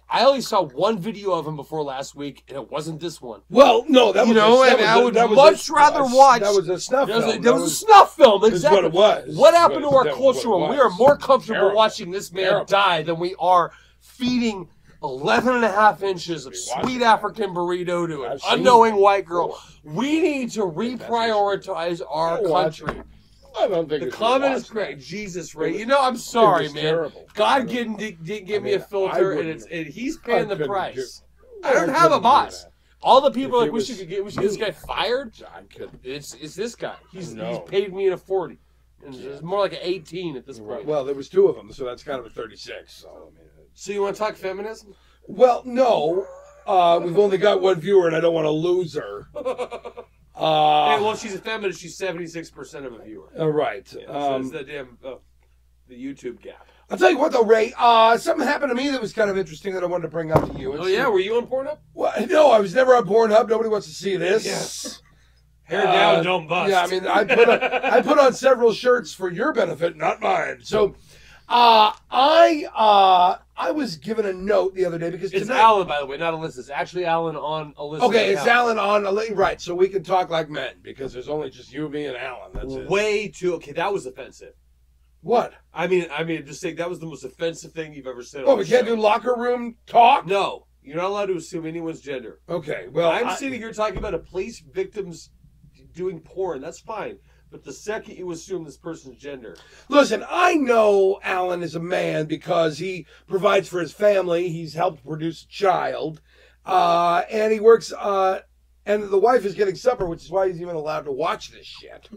I only saw one video of him before last week, and it wasn't this one. Well, no, that was I would much rather watch. That was a snuff film. That was a snuff film, exactly. What it was. What happened to our culture when we are more comfortable watching this man die than we are feeding 11 and a half inches of sweet African burrito to an unknowing white girl? We need to reprioritize our country. I don't think the comment is great. Jesus, Ray. I'm sorry, man. Terrible. God didn't give me a filter, and he's paying the price. I don't have a boss. All the people are like, we should get this guy fired. It's this guy. He's paid me in a 40. And it's more like an 18 at this point. Well, there was 2 of them, so that's kind of a 36. So you want to talk feminism? Well, no. We've only got 1 viewer, and I don't want to lose her. She's a feminist. She's 76% of a viewer. Right. So it's the damn the YouTube gap. I'll tell you what, though, Ray. Something happened to me that was kind of interesting that I wanted to bring up to you. Oh yeah, were you on Pornhub? Well, no, I was never on Pornhub. Nobody wants to see this. Yes. Hair down, don't bust. Yeah, I mean, I put on several shirts for your benefit, not mine. So, I was given a note the other day because it's Alan, by the way, not Alyssa. It's actually Alan on Alyssa. Okay, it's Alan on Alyssa. Right, so we can talk like men because there's only just you, me, and Alan. That's it. Way too. Okay, that was offensive. What? I mean, just saying that was the most offensive thing you've ever said. Oh, we can't do locker room talk? No, you're not allowed to assume anyone's gender. Okay, well, I'm sitting here talking about a police victims doing porn. That's fine. But the second you assume this person's gender. Listen, I know Alan is a man because he provides for his family. He's helped produce a child. And he works, and the wife is getting supper, which is why he's even allowed to watch this shit.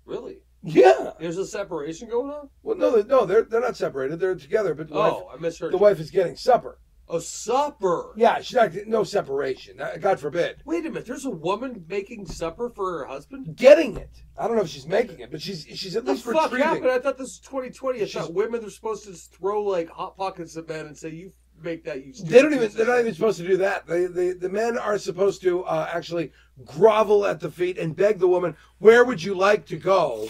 Really? Yeah. There's a separation going on? Well, no, they're not separated. They're together. But I misheard. The wife is getting supper. A supper? Yeah, she's not, no separation. God forbid. Wait a minute. There's a woman making supper for her husband? Getting it. I don't know if she's making it, but she's at least retrieving. What the fuck happened? I thought this was 2020. I thought women are supposed to just throw like Hot Pockets at men and say, you make that. They're not even supposed to do that. The men are supposed to actually grovel at the feet and beg the woman, where would you like to go?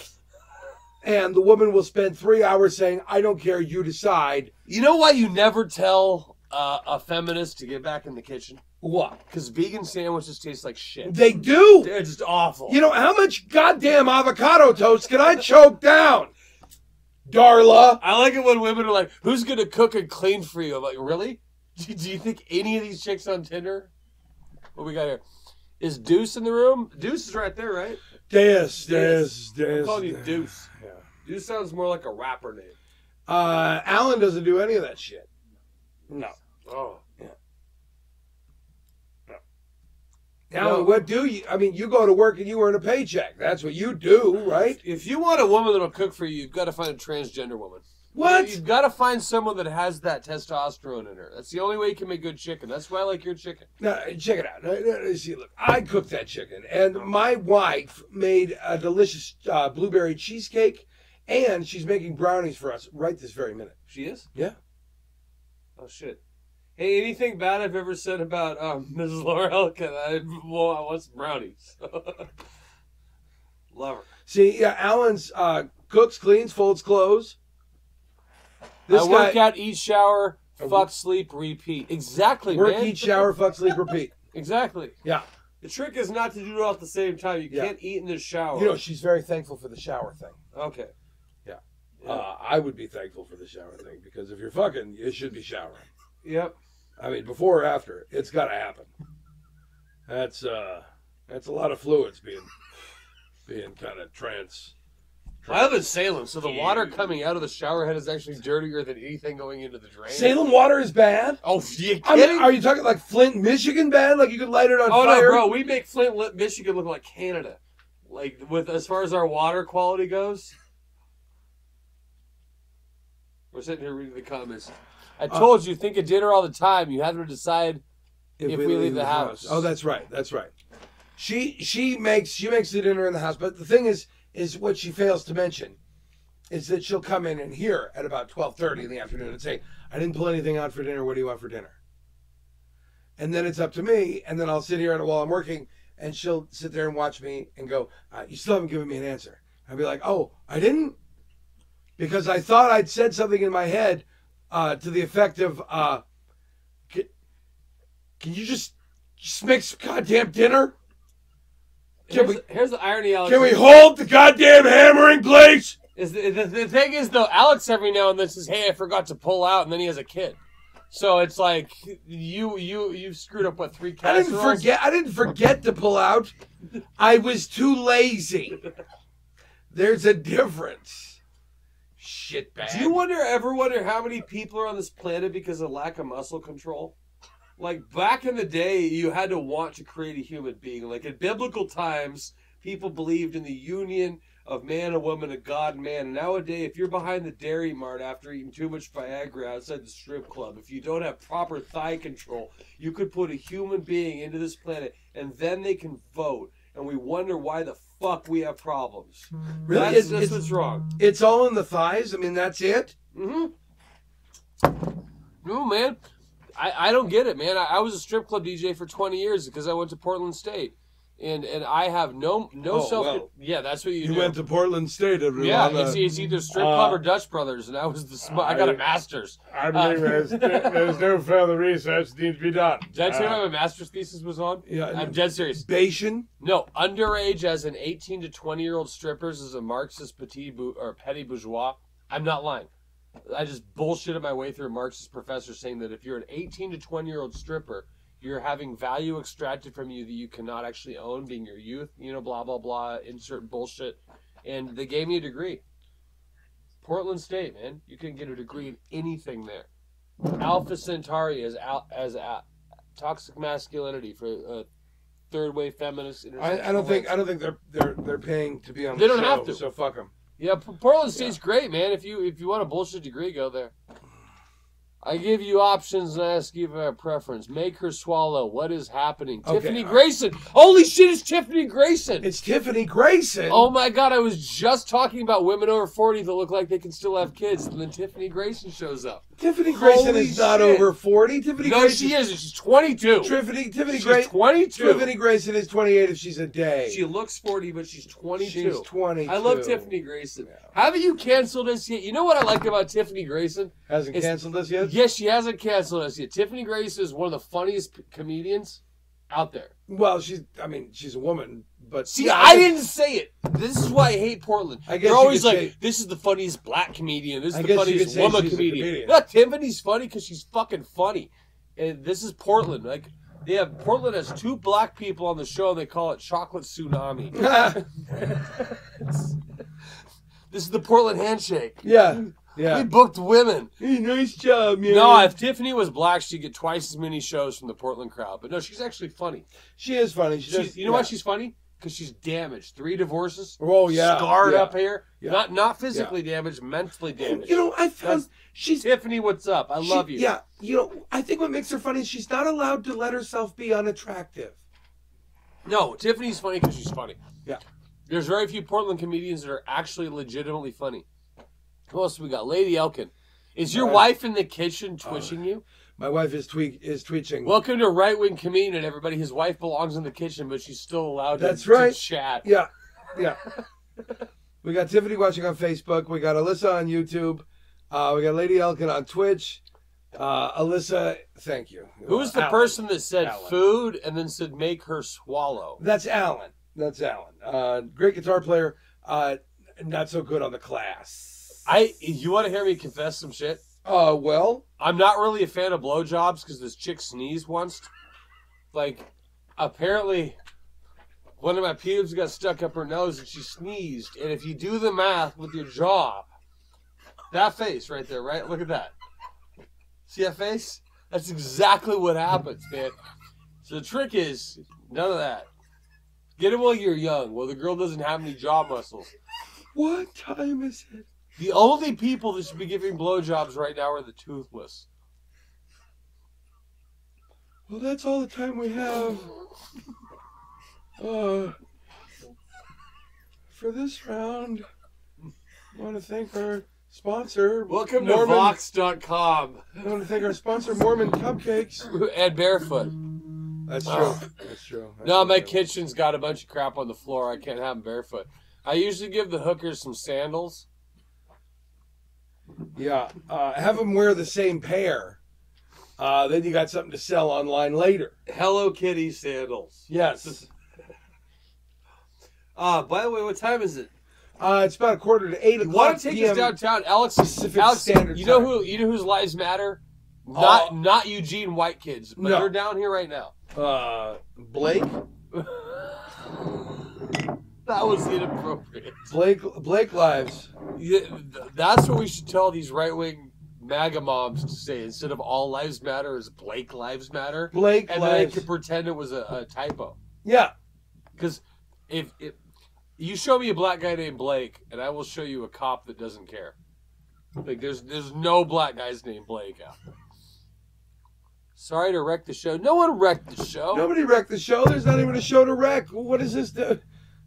And the woman will spend 3 hours saying, I don't care, you decide. You know why you never tell a feminist to get back in the kitchen? What? Because vegan sandwiches taste like shit. They do. They're just awful. You know, how much goddamn avocado toast can I choke down? Darla. I like it when women are like, who's going to cook and clean for you? I'm like, really? Do you think any of these chicks on Tinder? What we got here? Is Deuce in the room? Deuce is right there, right? Deuce. I'm calling you Deuce. Yeah. Deuce sounds more like a rapper name. Alan doesn't do any of that shit. No. Oh. Yeah. No. Alan, what do you? I mean, you go to work and you earn a paycheck. That's what you do, right? If you want a woman that'll cook for you, you've got to find a transgender woman. What? You've got to find someone that has that testosterone in her. That's the only way you can make good chicken. That's why I like your chicken. Now, check it out. Now, see, look, I cooked that chicken, and my wife made a delicious blueberry cheesecake, and she's making brownies for us right this very minute. She is? Yeah. Oh, shit. Hey, anything bad I've ever said about Mrs. Laura Elkin? I want some brownies. Love her. See, yeah, Alan's cooks, cleans, folds clothes. I work out, eat, shower, fuck, sleep, repeat. Exactly, work, man. Work, eat, shower, fuck, sleep, repeat. Exactly. Yeah. The trick is not to do it all at the same time. You can't eat in the shower. You know, she's very thankful for the shower thing. Okay. Yeah. I would be thankful for the shower thing because if you're fucking, you should be showering. Yep. I mean, before or after, it's got to happen. That's a lot of fluids being kind of trans. I live in Salem, so the water coming out of the shower head is actually dirtier than anything going into the drain. Salem water is bad? Oh, you kidding? I mean, are you talking like Flint, Michigan bad? Like you could light it on fire? Oh, no, bro. We make Flint, Michigan look like Canada. Like, as far as our water quality goes. We're sitting here reading the comments. I told you, think of dinner all the time. You have to decide if we leave the house. Oh, that's right. That's right. She makes the dinner in the house, but the thing is what she fails to mention is that she'll come in here at about 12:30 in the afternoon and say, I didn't pull anything out for dinner. What do you want for dinner? And then it's up to me, and then I'll sit here while I'm working, and she'll sit there and watch me and go, you still haven't given me an answer. I'll be like, oh, I didn't? Because I thought I'd said something in my head to the effect of, can you just make some goddamn dinner? Here's the irony, Alex. Can we hold the goddamn hammering, please? The thing is, though, Alex every now and then says, "Hey, I forgot to pull out," and then he has a kid. So it's like you screwed up 3 casseroles? I didn't forget to pull out. I was too lazy. There's a difference. Shitbag. Do you ever wonder how many people are on this planet because of lack of muscle control? Like back in the day, you had to want to create a human being. Like in biblical times, people believed in the union of man and woman, a God and man. Nowadays, if you're behind the Dairy Mart after eating too much Viagra outside the strip club, if you don't have proper thigh control, you could put a human being into this planet, and then they can vote. And we wonder why the fuck we have problems. Really? That's what's wrong. It's all in the thighs? I mean, that's it? Mm-hmm. No, man. I don't get it, man. I was a strip club DJ for 20 years because I went to Portland State. And I have no self. Well, yeah, that's what you do. You went to Portland State, everyone. Yeah, it's either strip club or Dutch Brothers, and I was I got a master's. I believe there's no further research that needs to be done. Did I tell you my master's thesis was on? Yeah, I'm dead serious. Bayesian? No, underage as an 18 to 20-year-old strippers is a Marxist petty bourgeois. I'm not lying. I just bullshitted my way through a Marxist professor saying that if you're an 18 to 20-year-old stripper, you're having value extracted from you that you cannot actually own, being your youth, blah, blah, blah, insert bullshit. And they gave me a degree. Portland State, man. You can get a degree in anything there. Alpha Centauri as toxic masculinity for third wave feminists. I don't think they're paying to be on they the show. They don't have to. So fuck them. Yeah, Portland State's great, man. If you want a bullshit degree, go there. I give you options and ask you for a preference. Make her swallow. What is happening? Okay. Tiffany Grayson. Holy shit, it's Tiffany Grayson. It's Tiffany Grayson. Oh my God, I was just talking about women over 40 that look like they can still have kids, and then Tiffany Grayson shows up. Tiffany Grayson is not over 40. Tiffany Grayson. She is. She's 22. She's 22. Tiffany Grayson is 28 if she's a day. She looks 40, but she's 22. She's 22. I love Tiffany Grayson. Yeah. Haven't you canceled us yet? You know what I like about Tiffany Grayson? Hasn't canceled us yet? Yes, she hasn't canceled us yet. Tiffany Grayson is one of the funniest comedians out there. Well, she's a woman, but... See, I didn't say it. This is why I hate Portland. I guess they're always like, this is the funniest black comedian. This is the funniest woman comedian. No, Tiffany's funny because she's fucking funny. And this is Portland. Like, Portland has 2 black people on the show, and they call it Chocolate Tsunami. This is the Portland handshake. Yeah. Yeah. We booked women. Hey, nice job, man. No, if Tiffany was black, she'd get twice as many shows from the Portland crowd. But no, she's actually funny. She is funny. You know why she's funny? Because she's damaged. 3 divorces. Oh, yeah. Scarred up here. Yeah. Not physically damaged, mentally damaged. I found she's... Tiffany, what's up? I love you. Yeah. I think what makes her funny is she's not allowed to let herself be unattractive. No, Tiffany's funny because she's funny. Yeah. There's very few Portland comedians that are actually legitimately funny. Who else we got? Lady Elkin. Is your wife in the kitchen twitching you? My wife is twitching. Welcome to Right Wing Comedian, everybody. His wife belongs in the kitchen, but she's still allowed to chat. Yeah. Yeah. We got Tiffany watching on Facebook. We got Alyssa on YouTube. We got Lady Elkin on Twitch. Alyssa, thank you. Who's the person that said food and then said make her swallow? That's Alan. Great guitar player. Not so good on the class. You want to hear me confess some shit? Well, I'm not really a fan of blowjobs because this chick sneezed once. Like, apparently, one of my pubes got stuck up her nose and she sneezed. And if you do the math with your jaw, that face right there, right? Look at that. See that face? That's exactly what happens, man. So the trick is none of that. Get it while you're young. Well, the girl doesn't have any jaw muscles. What time is it? The only people that should be giving blowjobs right now are the toothless. Well, that's all the time we have. For this round, I want to thank our sponsor. Welcome to Vox.com. I want to thank our sponsor, Mormon Cupcakes. And Barefoot. That's true. That's true. No, my kitchen's got a bunch of crap on the floor. I can't have them barefoot. I usually give the hookers some sandals. Yeah. Have them wear the same pair. Then you got something to sell online later. Hello Kitty sandals. Yes. By the way, what time is it? It's about 7:45 You want to take PM. us downtown, Alex? Pacific Alex, Standard you know Time. whose lives matter? Oh. Not Eugene white kids, but No. they're down here right now. Blake? That was inappropriate. Blake lives. Yeah, that's what we should tell these right-wing MAGA moms to say. Instead of all lives matter, is Blake lives matter. Blake and then they lives. could pretend it was a typo. Yeah. Because if you show me a black guy named Blake, and I will show you a cop that doesn't care. Like there's no black guys named Blake out there. Sorry to wreck the show. No one wrecked the show. Nobody wrecked the show. There's not even a show to wreck. What is this?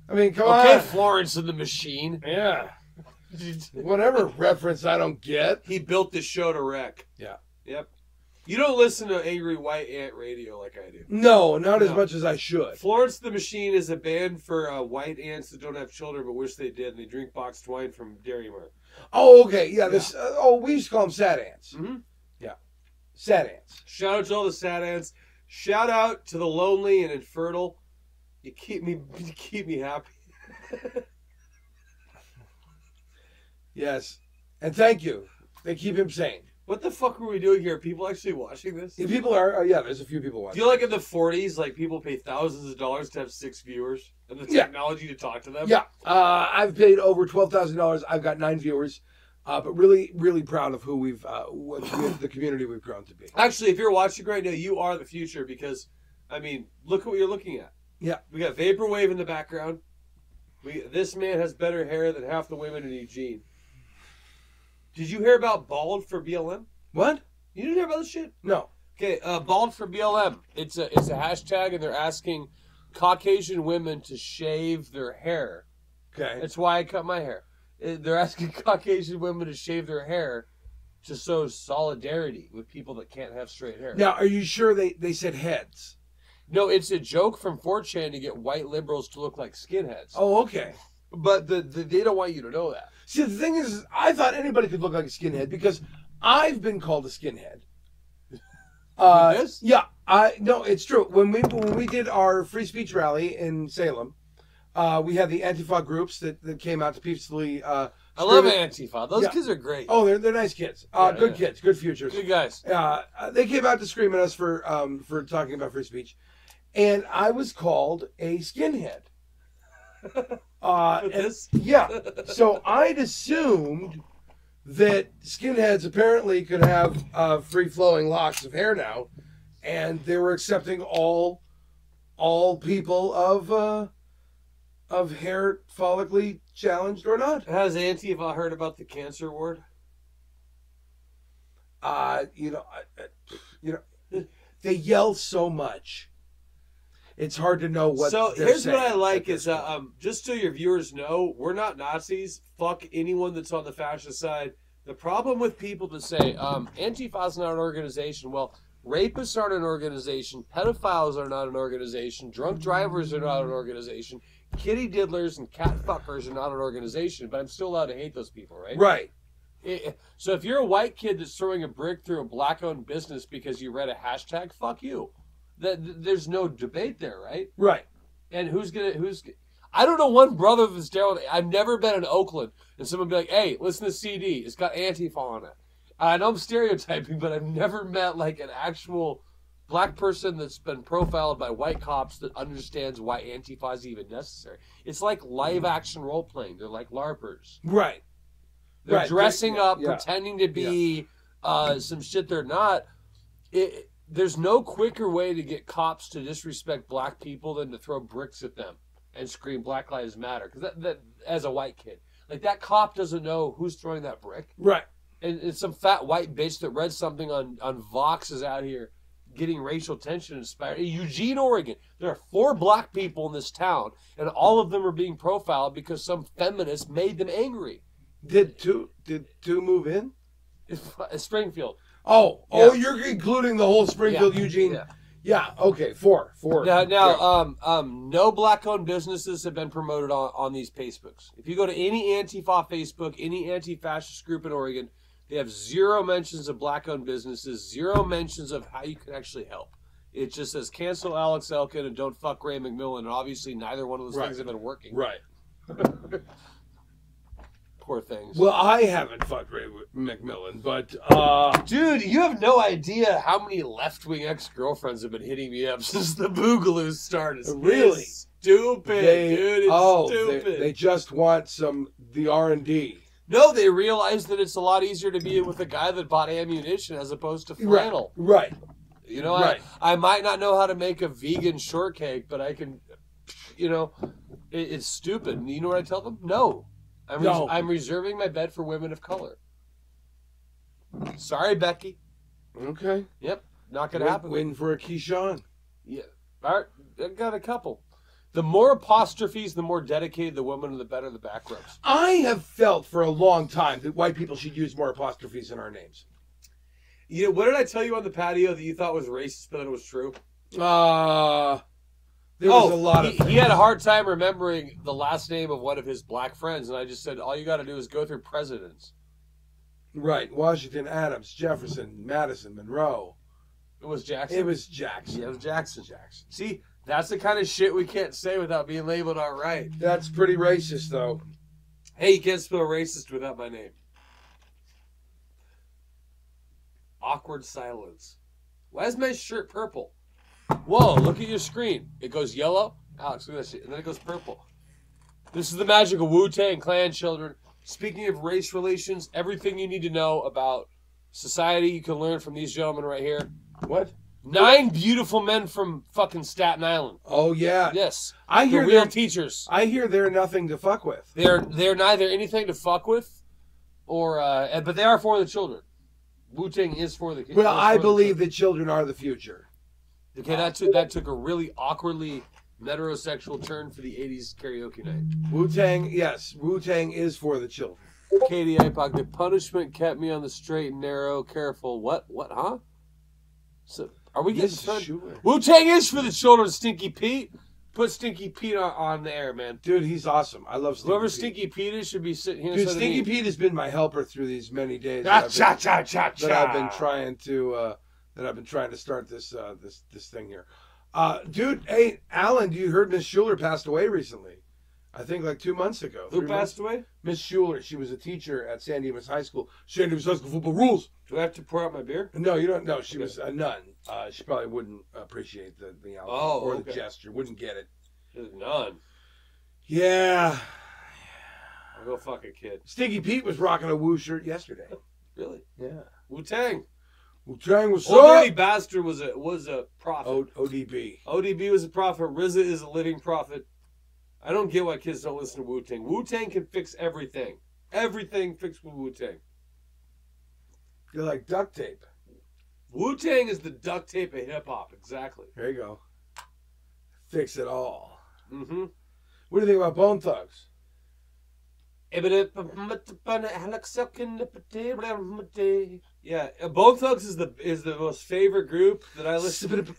I mean, come Okay, on. Florence and the Machine. Yeah. Whatever reference I don't get. He built this show to wreck. Yeah. Yep. You don't listen to Angry White Ant Radio like I do. No, not as No. much as I should. Florence the Machine is a band for white ants that don't have children but wish they did, and they drink boxed wine from Dairy Mart. Oh, okay. Yeah. This. We used to call them sad ants. Mm-hmm. Yeah. Sad ants. Shout out to all the sad ants. Shout out to the lonely and infertile. You keep me happy. Yes. And thank you. They keep him sane. What the fuck are we doing here? Are people actually watching this? If people are. Yeah. There's a few people Do watching. you like in the 40s, like people pay thousands of dollars to have 6 viewers and the Yeah. technology to talk to them? Yeah. I've paid over $12,000. I've got 9 viewers. But really, really proud of who the community we've grown to be. Actually, if you're watching right now, you are the future because, I mean, look at what you're looking at. Yeah. We got Vaporwave in the background. This man has better hair than half the women in Eugene. Did you hear about Bald for BLM? What? You didn't hear about this shit? No. Okay, Bald for BLM. It's a hashtag, and they're asking Caucasian women to shave their hair. Okay. That's why I cut my hair. They're asking Caucasian women to shave their hair to show solidarity with people that can't have straight hair. Now, are you sure they said heads? No, it's a joke from 4chan to get white liberals to look like skinheads. Oh, okay. But they don't want you to know that. See, the thing is, I thought anybody could look like a skinhead because I've been called a skinhead. Yes? Yeah. No, it's true. When we did our free speech rally in Salem, we had the Antifa groups that came out to peacefully. I love scream- Antifa. Those Yeah. kids are great. Oh, they're nice kids. Good kids. Good futures. Good guys. They came out to scream at us for talking about free speech, and I was called a skinhead. This? Yeah. So I'd assumed that skinheads apparently could have free flowing locks of hair now, and they were accepting all people of hair follically challenged or not. Has Antifa heard about the cancer ward? They yell so much. It's hard to know what. So they're here's what saying I like at is this point. just so your viewers know, we're not Nazis. Fuck anyone that's on the fascist side. The problem with people that say Antifa's not an organization, well, rapists aren't an organization, pedophiles are not an organization, drunk drivers are not an organization, kitty diddlers and cat fuckers are not an organization, but I'm still allowed to hate those people, right? Right. So if you're a white kid that's throwing a brick through a black-owned business because you read a hashtag, fuck you. There's no debate there, right? Right. And I don't know one brother that's down. I've never been in Oakland and someone be like, hey, listen to CD. It's got Antifa on it. I know I'm stereotyping, but I've never met like an actual black person that's been profiled by white cops that understands why Antifa is even necessary. It's like live action role playing. They're like LARPers. Right. They're Right. dressing up, Yeah. pretending to be some shit they're not. There's no quicker way to get cops to disrespect black people than to throw bricks at them and scream Black Lives Matter. Because that as a white kid, like that cop doesn't know who's throwing that brick. Right. And some fat white bitch that read something on Vox is out here getting racial tension inspired. In Eugene, Oregon, there are 4 black people in this town, and all of them are being profiled because some feminist made them angry. Did two move in? Springfield. Oh, Yeah. you're including the whole Springfield, Yeah. Eugene. Yeah. Yeah. Okay. Four. Now, no black-owned businesses have been promoted on these Facebooks. If you go to any Antifa Facebook, any anti-fascist group in Oregon, They have zero mentions of black-owned businesses, zero mentions of how you can actually help. It just says cancel Alex Elkin and don't fuck Ray McMillan. And obviously, neither one of those things have been working. Right. Poor things. Well, I haven't fucked Ray McMillan, but dude, you have no idea how many left-wing ex-girlfriends have been hitting me up since the Boogaloo started. Really? It's stupid, dude. It's stupid. They just want the R&D. No, they realize that it's a lot easier to be with a guy that bought ammunition as opposed to flannel. Right. You know, I might not know how to make a vegan shortcake, but I can, it's stupid. You know what I tell them? No. I'm reserving my bed for women of color. Sorry, Becky. Okay. Yep. Not going to happen. Waiting for a Keyshawn. Yeah. All right. I got a couple. The more apostrophes, the more dedicated the woman, and the better the back rubs. I have felt for a long time that white people should use more apostrophes in our names. You know, what did I tell you on the patio that you thought was racist, but it was true? There was a lot of things. He had a hard time remembering the last name of one of his black friends, and I just said, all you got to do is go through presidents. Right. Washington, Adams, Jefferson, Madison, Monroe. It was Jackson? It was Jackson. Yeah, it was Jackson. See, that's the kind of shit we can't say without being labeled outright. That's pretty racist, though. Hey, you can't spell racist without my name. Awkward silence. Why is my shirt purple? Whoa, look at your screen. It goes yellow. Alex, look at that shit. And then it goes purple. This is the magic of Wu-Tang Clan, children. Speaking of race relations, everything you need to know about society you can learn from these gentlemen right here. What? 9 beautiful men from fucking Staten Island. Oh, yeah. Yes. I hear real teachers. I hear they're nothing to fuck with. They're neither anything to fuck with, or but they are for the children. Wu-Tang is for the kids. Well, I believe that children are the future. Okay, that took a really awkwardly heterosexual turn for the 80s karaoke night. Wu-Tang, yes. Wu-Tang is for the children. Katie Ipock, the punishment kept me on the straight and narrow. Careful. What, huh? So, are we getting started? Wu-Tang is for the children, Stinky Pete. Put Stinky Pete on the air, man. Dude, he's awesome. I love Stinky Pete. Whoever Stinky Pete is should be sitting here. Dude, Stinky Pete has been my helper through these many days that I've been trying to start this thing here. Dude, hey, Alan, you heard Miss Schuler passed away recently? I think like 2 months ago. Who passed away? Miss Schuler. She was a teacher at San Dimas High School. San Dimas High School football rules. Do I have to pour out my beer? No, you don't. No, she was a nun. She probably wouldn't appreciate the alcohol or the gesture. Wouldn't get it. She's a nun. Yeah. I'll go fuck a kid. Stinky Pete was rocking a Wu shirt yesterday. Really? Yeah. Wu-Tang. Wu-Tang was Old Dirty Bastard was a prophet. ODB. ODB was a prophet. RZA is a living prophet. I don't get why kids don't listen to Wu-Tang. Wu-Tang can fix everything. Everything fixed with Wu-Tang. You're like duct tape. Wu-Tang is the duct tape of hip-hop. Exactly. There you go. Fix it all. Mm-hmm. What do you think about Bone Thugs? Yeah, Bone Thugs is the most favorite group that I listen to.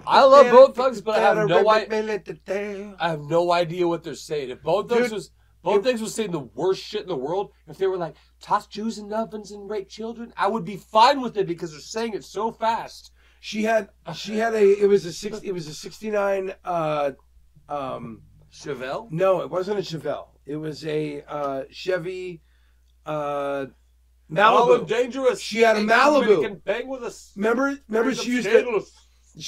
I love Bone Thugs, but I have no idea what they're saying. If Bone Thugs was saying the worst shit in the world, if they were like toss Jews in ovens and rape children, I would be fine with it because they're saying it so fast. It was a 69 Chevelle? No, it wasn't a Chevelle. It was a Chevy Malibu. Oh, dangerous. She had a Malibu. Can bang with us. Remember she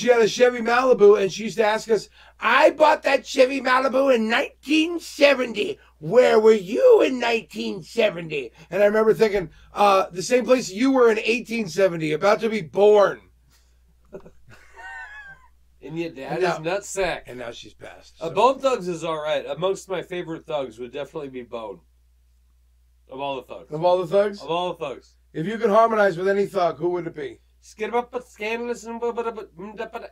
had a Chevy Malibu, and she used to ask us, I bought that Chevy Malibu in 1970. Where were you in 1970? And I remember thinking, the same place you were in 1870, about to be born. And your dad is nutsack. And now she's passed. So. Bone Thugs is all right. Amongst my favorite thugs would definitely be Bone. Of all the thugs. Of all the thugs? Of all the thugs. If you could harmonize with any thug, who would it be?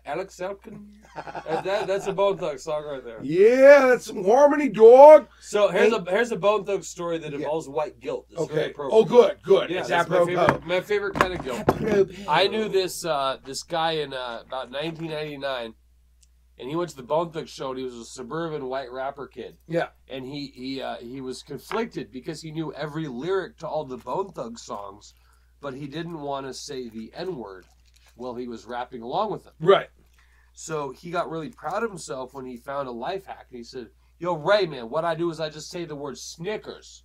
Alex Elkin. That's a Bone Thug song right there. Yeah, that's some harmony, dog. So here's a Bone Thug story that involves white guilt. It's okay. Oh, good. Yeah, it's my favorite kind of guilt. I knew this guy in about 1999. And he went to the Bone Thugs show, and he was a suburban white rapper kid. Yeah. And he was conflicted because he knew every lyric to all the Bone Thugs songs, but he didn't want to say the N-word while he was rapping along with them. Right. So he got really proud of himself when he found a life hack, and he said, "Yo, Ray, man, what I do is I just say the word Snickers.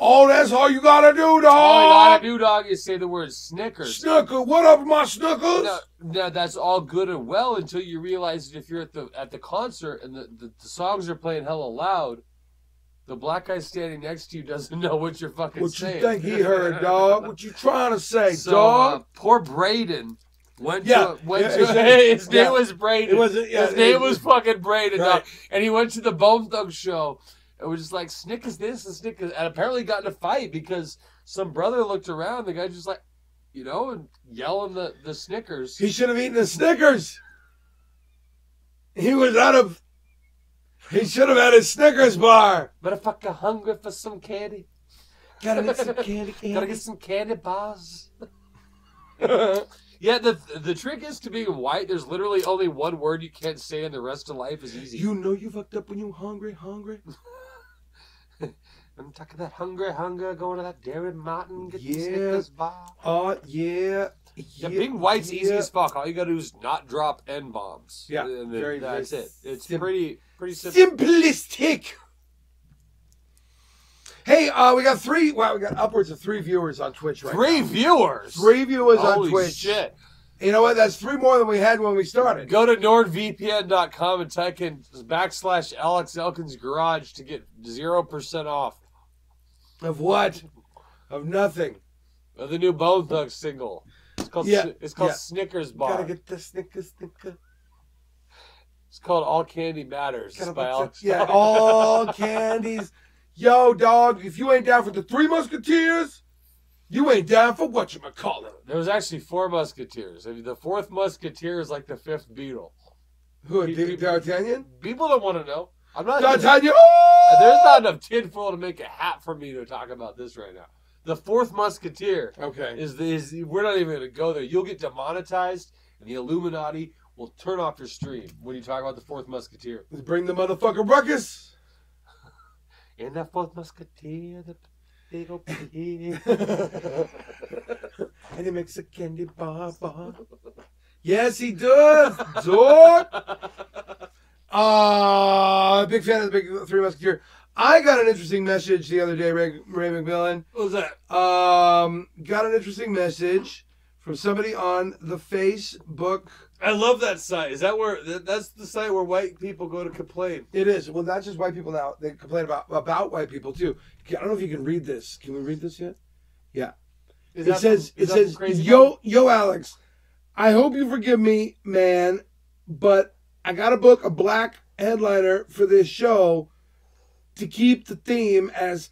Oh, that's all you gotta do, dog. All you gotta do, dog, is say the word Snickers. Snicker, what up, my Snickers? Now, that's all good and well until you realize that if you're at the concert and the songs are playing hella loud, the black guy standing next to you doesn't know what you're fucking saying. What you think he heard, dog? What you trying to say, So, dog? Poor Braden went Yeah, to his name was Braden. His name was fucking Braden, Right. dog. And he went to the Bone Thugs show. It was just like, Snickers this and Snickers, and apparently got in a fight because some brother looked around. The guy just like, and yelling the Snickers. He should have eaten the Snickers. He should have had his Snickers bar. But if I'm hungry for some candy, Gotta get some candy. gotta get some candy bars. Yeah, the trick is to being white. There's literally only one word you can't say, and the rest of life is easy. You know you fucked up when you hungry. I'm talking about hunger, going to that Dairy Mountain, get the Yeah. Snickers bar. Yeah. Yeah, being white's easy as fuck. All you gotta do is not drop N-bombs. Yeah, And very, that's very it. It's sim- pretty simple. Simplistic. Hey, we got we got upwards of 3 viewers on Twitch right now. 3 viewers? 3 viewers on Holy Twitch. shit. You know what? That's 3 more than we had when we started. Go to NordVPN.com and type in / Alex Elkin's Garage to get 0% off Of what? Of nothing. of the new Bone Thugs single. It's called Yeah, Snickers Bar. Gotta get the Snickers. It's called All Candy Matters. It's by Alex. Yeah, all candies. Yo, dog, if you ain't down for the 3 Musketeers, you ain't down for whatchamacallit. There was actually 4 Musketeers. I mean, the 4th Musketeer is like the 5th Beatle. Who, People- D'Artagnan? People don't want to know. I'm not. D'Artagnan! There's not enough tinfoil to make a hat for me to talk about this right now. The 4th Musketeer Okay. is we're not even going to go there. You'll get demonetized, and the Illuminati will turn off your stream when you talk about the 4th Musketeer. Let's bring the motherfucking ruckus. And that 4th Musketeer, the big old pig. And he makes a candy bar. Yes, he does, dog. Big fan of the Big 3 Musketeer. I got an interesting message the other day, Ray McMillan. What was that? Got an interesting message from somebody on the Facebook. I love that site. Is that where? That's the site where white people go to complain. It is. Well, not just white people now. They complain about white people, too. I don't know if you can read this. Can we read this yet? Yeah. It says, yo, Alex, I hope you forgive me, man, but I got to book a black headliner for this show to keep the theme as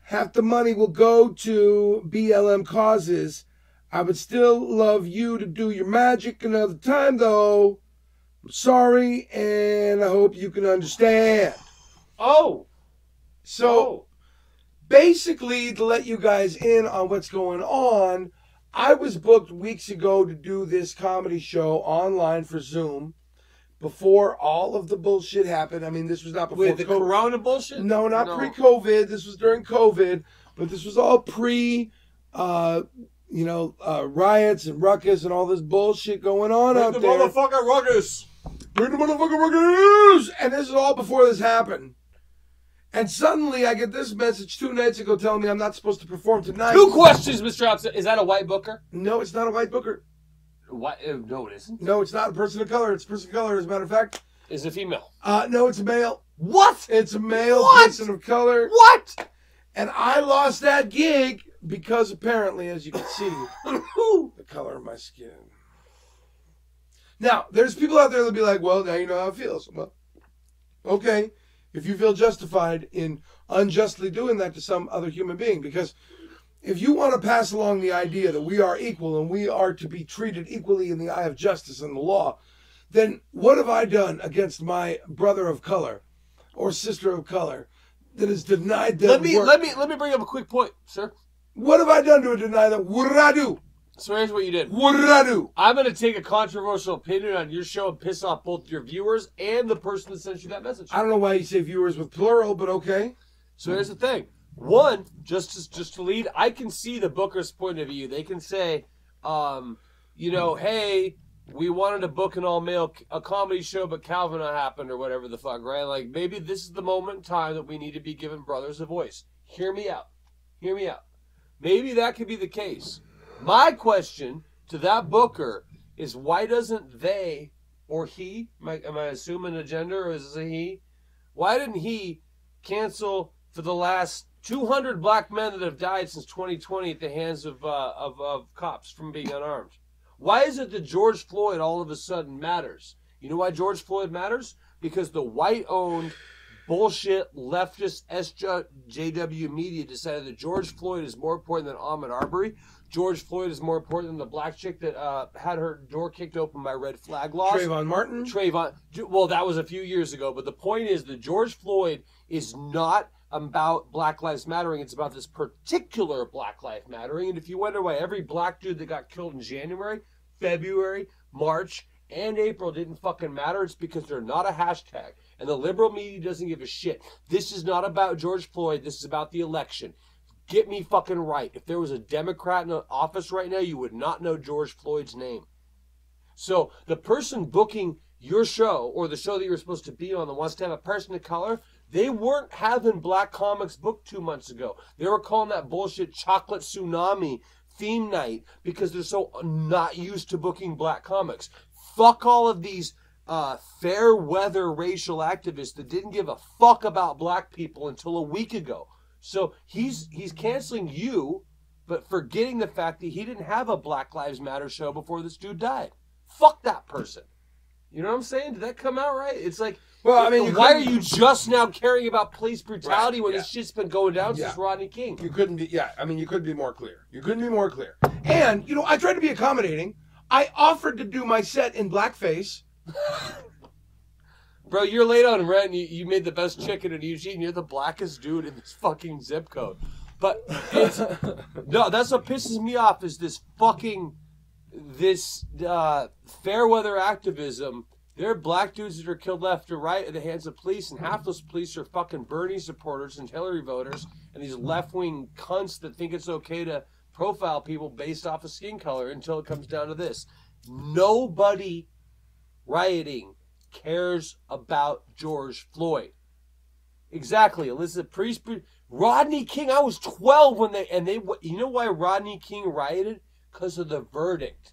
half the money will go to BLM causes. I would still love you to do your magic another time, though. I'm sorry, and I hope you can understand. Oh! So, basically, to let you guys in on what's going on, I was booked weeks ago to do this comedy show online for Zoom before all of the bullshit happened. I mean, this was not before Wait, the Corona bullshit? No, not pre-COVID. This was during COVID, but this was all riots and ruckus and all this bullshit going on out there. Bring the motherfucking ruckus! Bring the motherfucking ruckus! And this is all before this happened. And suddenly I get this message 2 nights ago telling me I'm not supposed to perform tonight. 2 questions, Mr. Upson. Is that a white booker? No, it's not a white booker. What? No, it isn't. No, it's not a person of color. It's a person of color, as a matter of fact. Is it female? No, it's a male. What? It's a male What? person of color. What? And I lost that gig because apparently, as you can see, the color of my skin. Now, there's people out there that'll be like, well, now you know how it feels. Well, okay, if you feel justified in unjustly doing that to some other human being, because if you want to pass along the idea that we are equal and we are to be treated equally in the eye of justice and the law, then what have I done against my brother of color or sister of color that has denied them Let me work? bring up a quick point, sir. What have I done to deny them? What did I do? So here's what you did. What did I do? I'm going to take a controversial opinion on your show and piss off both your viewers and the person that sent you that message. I don't know why you say viewers with plural, but okay. So here's the thing. One, just to lead, I can see the Booker's point of view. They can say, you know, hey, we wanted to book an all-male a comedy show, but Calvin happened or whatever the fuck, right? Like, maybe this is the moment in time that we need to be giving brothers a voice. Hear me out. Hear me out. Maybe that could be the case. My question to that Booker is, why doesn't they or he, am I assuming a gender or is this a he? Why didn't he cancel for the last 200 black men that have died since 2020 at the hands of cops from being unarmed? Why is it that George Floyd all of a sudden matters? You know why George Floyd matters? Because the white-owned, bullshit, leftist SJW media decided that George Floyd is more important than Ahmaud Arbery. George Floyd is more important than the black chick that had her door kicked open by red flag laws. Trayvon Martin? Well, that was a few years ago. But the point is that George Floyd is not about Black Lives Mattering. It's about this particular Black Lives Mattering. And if you wonder why every black dude that got killed in January, February, March, and April didn't fucking matter, it's because they're not a hashtag. And the liberal media doesn't give a shit. This is not about George Floyd. This is about the election. Get me fucking right. If there was a Democrat in office right now, you would not know George Floyd's name. So the person booking your show or the show that you're supposed to be on that wants to have a person of color, they weren't having black comics booked 2 months ago. They were calling that bullshit chocolate tsunami theme night because they're so not used to booking black comics. Fuck all of these fair weather racial activists that didn't give a fuck about black people until a week ago. So he's canceling you, but forgetting the fact that he didn't have a Black Lives Matter show before this dude died. Fuck that person. You know what I'm saying? Did that come out right? It's like, well, I mean, why are you just now caring about police brutality when this shit's been going down since Rodney King? You couldn't be, you couldn't be more clear. You couldn't be more clear. And, you know, I tried to be accommodating. I offered to do my set in blackface. Bro, you're late on rent. You made the best chicken in Eugene. You're the blackest dude in this fucking zip code. But it's no, that's what pisses me off is this fair weather activism. There are black dudes that are killed left or right at the hands of police, and half those police are fucking Bernie supporters and Hillary voters, and these left-wing cunts that think it's okay to profile people based off of skin color until it comes down to this. Nobody rioting cares about George Floyd. Exactly. Elizabeth Priest, Rodney King. I was 12 when you know why Rodney King rioted? Because of the verdict.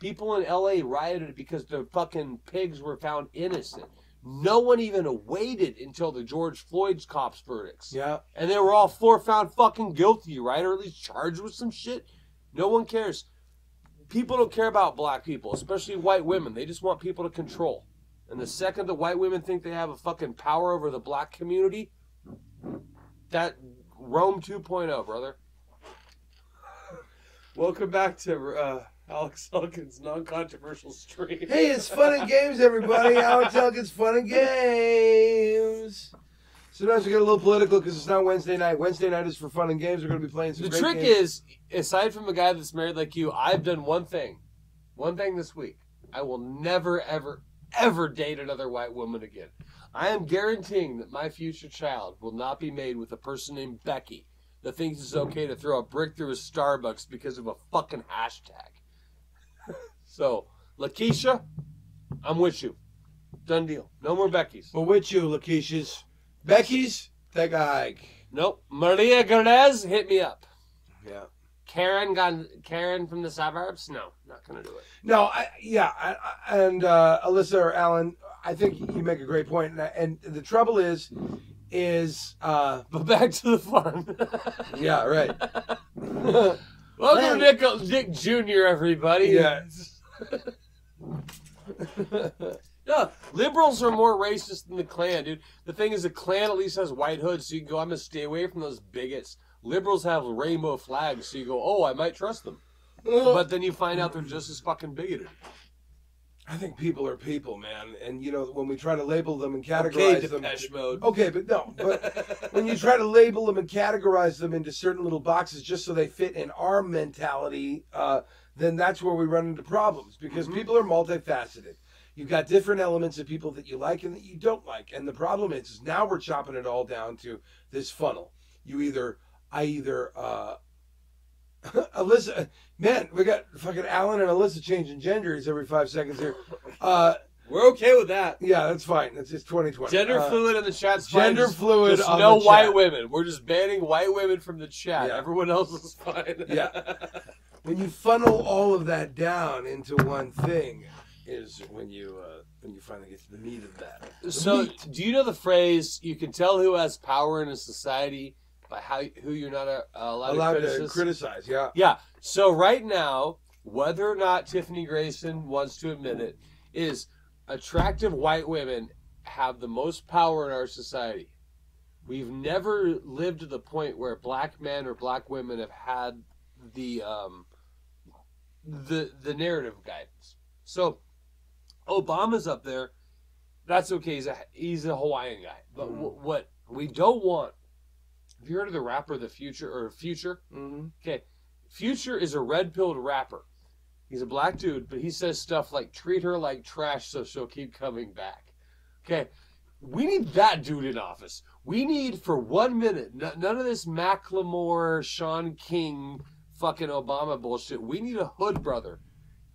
People in LA rioted because their fucking pigs were found innocent. No one even waited until the George Floyd's cops' verdicts. Yeah. And they were all four found fucking guilty, right? Or at least charged with some shit. No one cares. People don't care about black people, especially white women. They just want people to control. And the second the white women think they have a fucking power over the black community, that Rome 2.0, brother. Welcome back to Alex Elkin's non-controversial stream. Hey, it's fun and games, everybody. Alex Elkin's fun and games. Sometimes we get a little political because it's not Wednesday night. Wednesday night is for fun and games. We're going to be playing some great games. The trick is, aside from a guy that's married like you, I've done one thing. One thing this week. I will never, ever, ever date another white woman again. I am guaranteeing that my future child will not be made with a person named Becky that thinks it's okay to throw a brick through a Starbucks because of a fucking hashtag. So, Lakeisha, I'm with you. Done deal. No more Beckys. We're with you, Lakeisha's. Becky's, take a hike. Nope. Maria Gomez, hit me up. Yeah. Karen from the suburbs? No, not going to do it. No, and Alyssa or Alan, I think you make a great point. And the trouble is but back to the fun. Yeah, right. Welcome to Nick Jr., everybody. Yeah. No, liberals are more racist than the Klan, dude. The thing is, the Klan at least has white hoods, so you can go, I'm going to stay away from those bigots. Liberals have rainbow flags, so you go, oh, I might trust them. But then you find out they're just as fucking bigoted. I think people are people, man. And, you know, when we try to label them and Okay, categorize them. Depeche Mode. Okay, but no. But when you try to label them and categorize them into certain little boxes just so they fit in our mentality, then that's where we run into problems. Because people are multifaceted. You've got different elements of people that you like and that you don't like. And the problem is now we're chopping it all down to this funnel. Alyssa, man, we got fucking Alan and Alyssa changing genders every 5 seconds here. We're okay with that. Yeah, that's fine. It's 2020. Gender fluid in the chat's gender fine. fluid Just on no the white chat. women. We're just banning white women from the chat. Yeah. Everyone else is fine. Yeah. When you funnel all of that down into one thing is when you finally get to the meat of that. So, do you know the phrase, you can tell who has power in a society by who you're not allowed to criticize, yeah. Yeah. So right now, whether or not Tiffany Grayson wants to admit it, is attractive white women have the most power in our society. We've never lived to the point where black men or black women have had the narrative guidance. So Obama's up there. That's okay. He's a Hawaiian guy. But what we don't want. Have you heard of the rapper Future? Mm-hmm. Okay, Future is a red-pilled rapper. He's a black dude, but he says stuff like, treat her like trash so she'll keep coming back. Okay, we need that dude in office. We need, for 1 minute, none of this Macklemore, Sean King, fucking Obama bullshit. We need a hood brother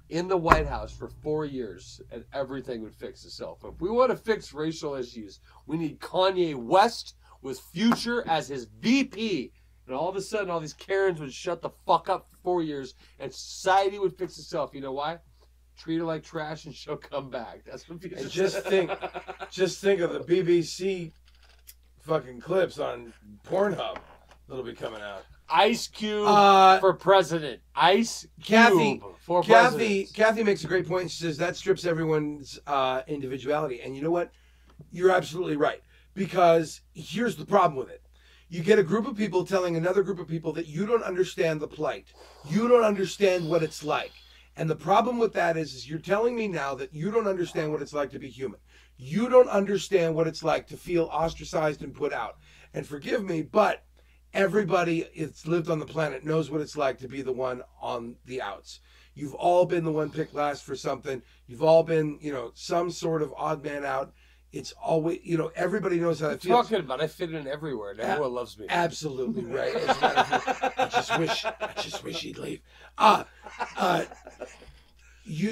in the White House for 4 years, and everything would fix itself. If we want to fix racial issues, we need Kanye West with Future as his VP. And all of a sudden, all these Karens would shut the fuck up for 4 years, and society would fix itself. You know why? Treat her like trash, and she'll come back. That's what Future And said. just think of the BBC fucking clips on Pornhub that'll be coming out. Ice Cube for president. Ice Cube for president. Kathy makes a great point. She says that strips everyone's individuality. And you know what? You're absolutely right. Because here's the problem with it. You get a group of people telling another group of people that you don't understand the plight. You don't understand what it's like. And the problem with that is you're telling me now that you don't understand what it's like to be human. You don't understand what it's like to feel ostracized and put out. And forgive me, but everybody that's lived on the planet knows what it's like to be the one on the outs. You've all been the one picked last for something. You've all been, some sort of odd man out. It's always, everybody knows how it feels. Talking about, I fit in everywhere, and everyone loves me. Absolutely right. As a matter of fact, I just wish he'd leave.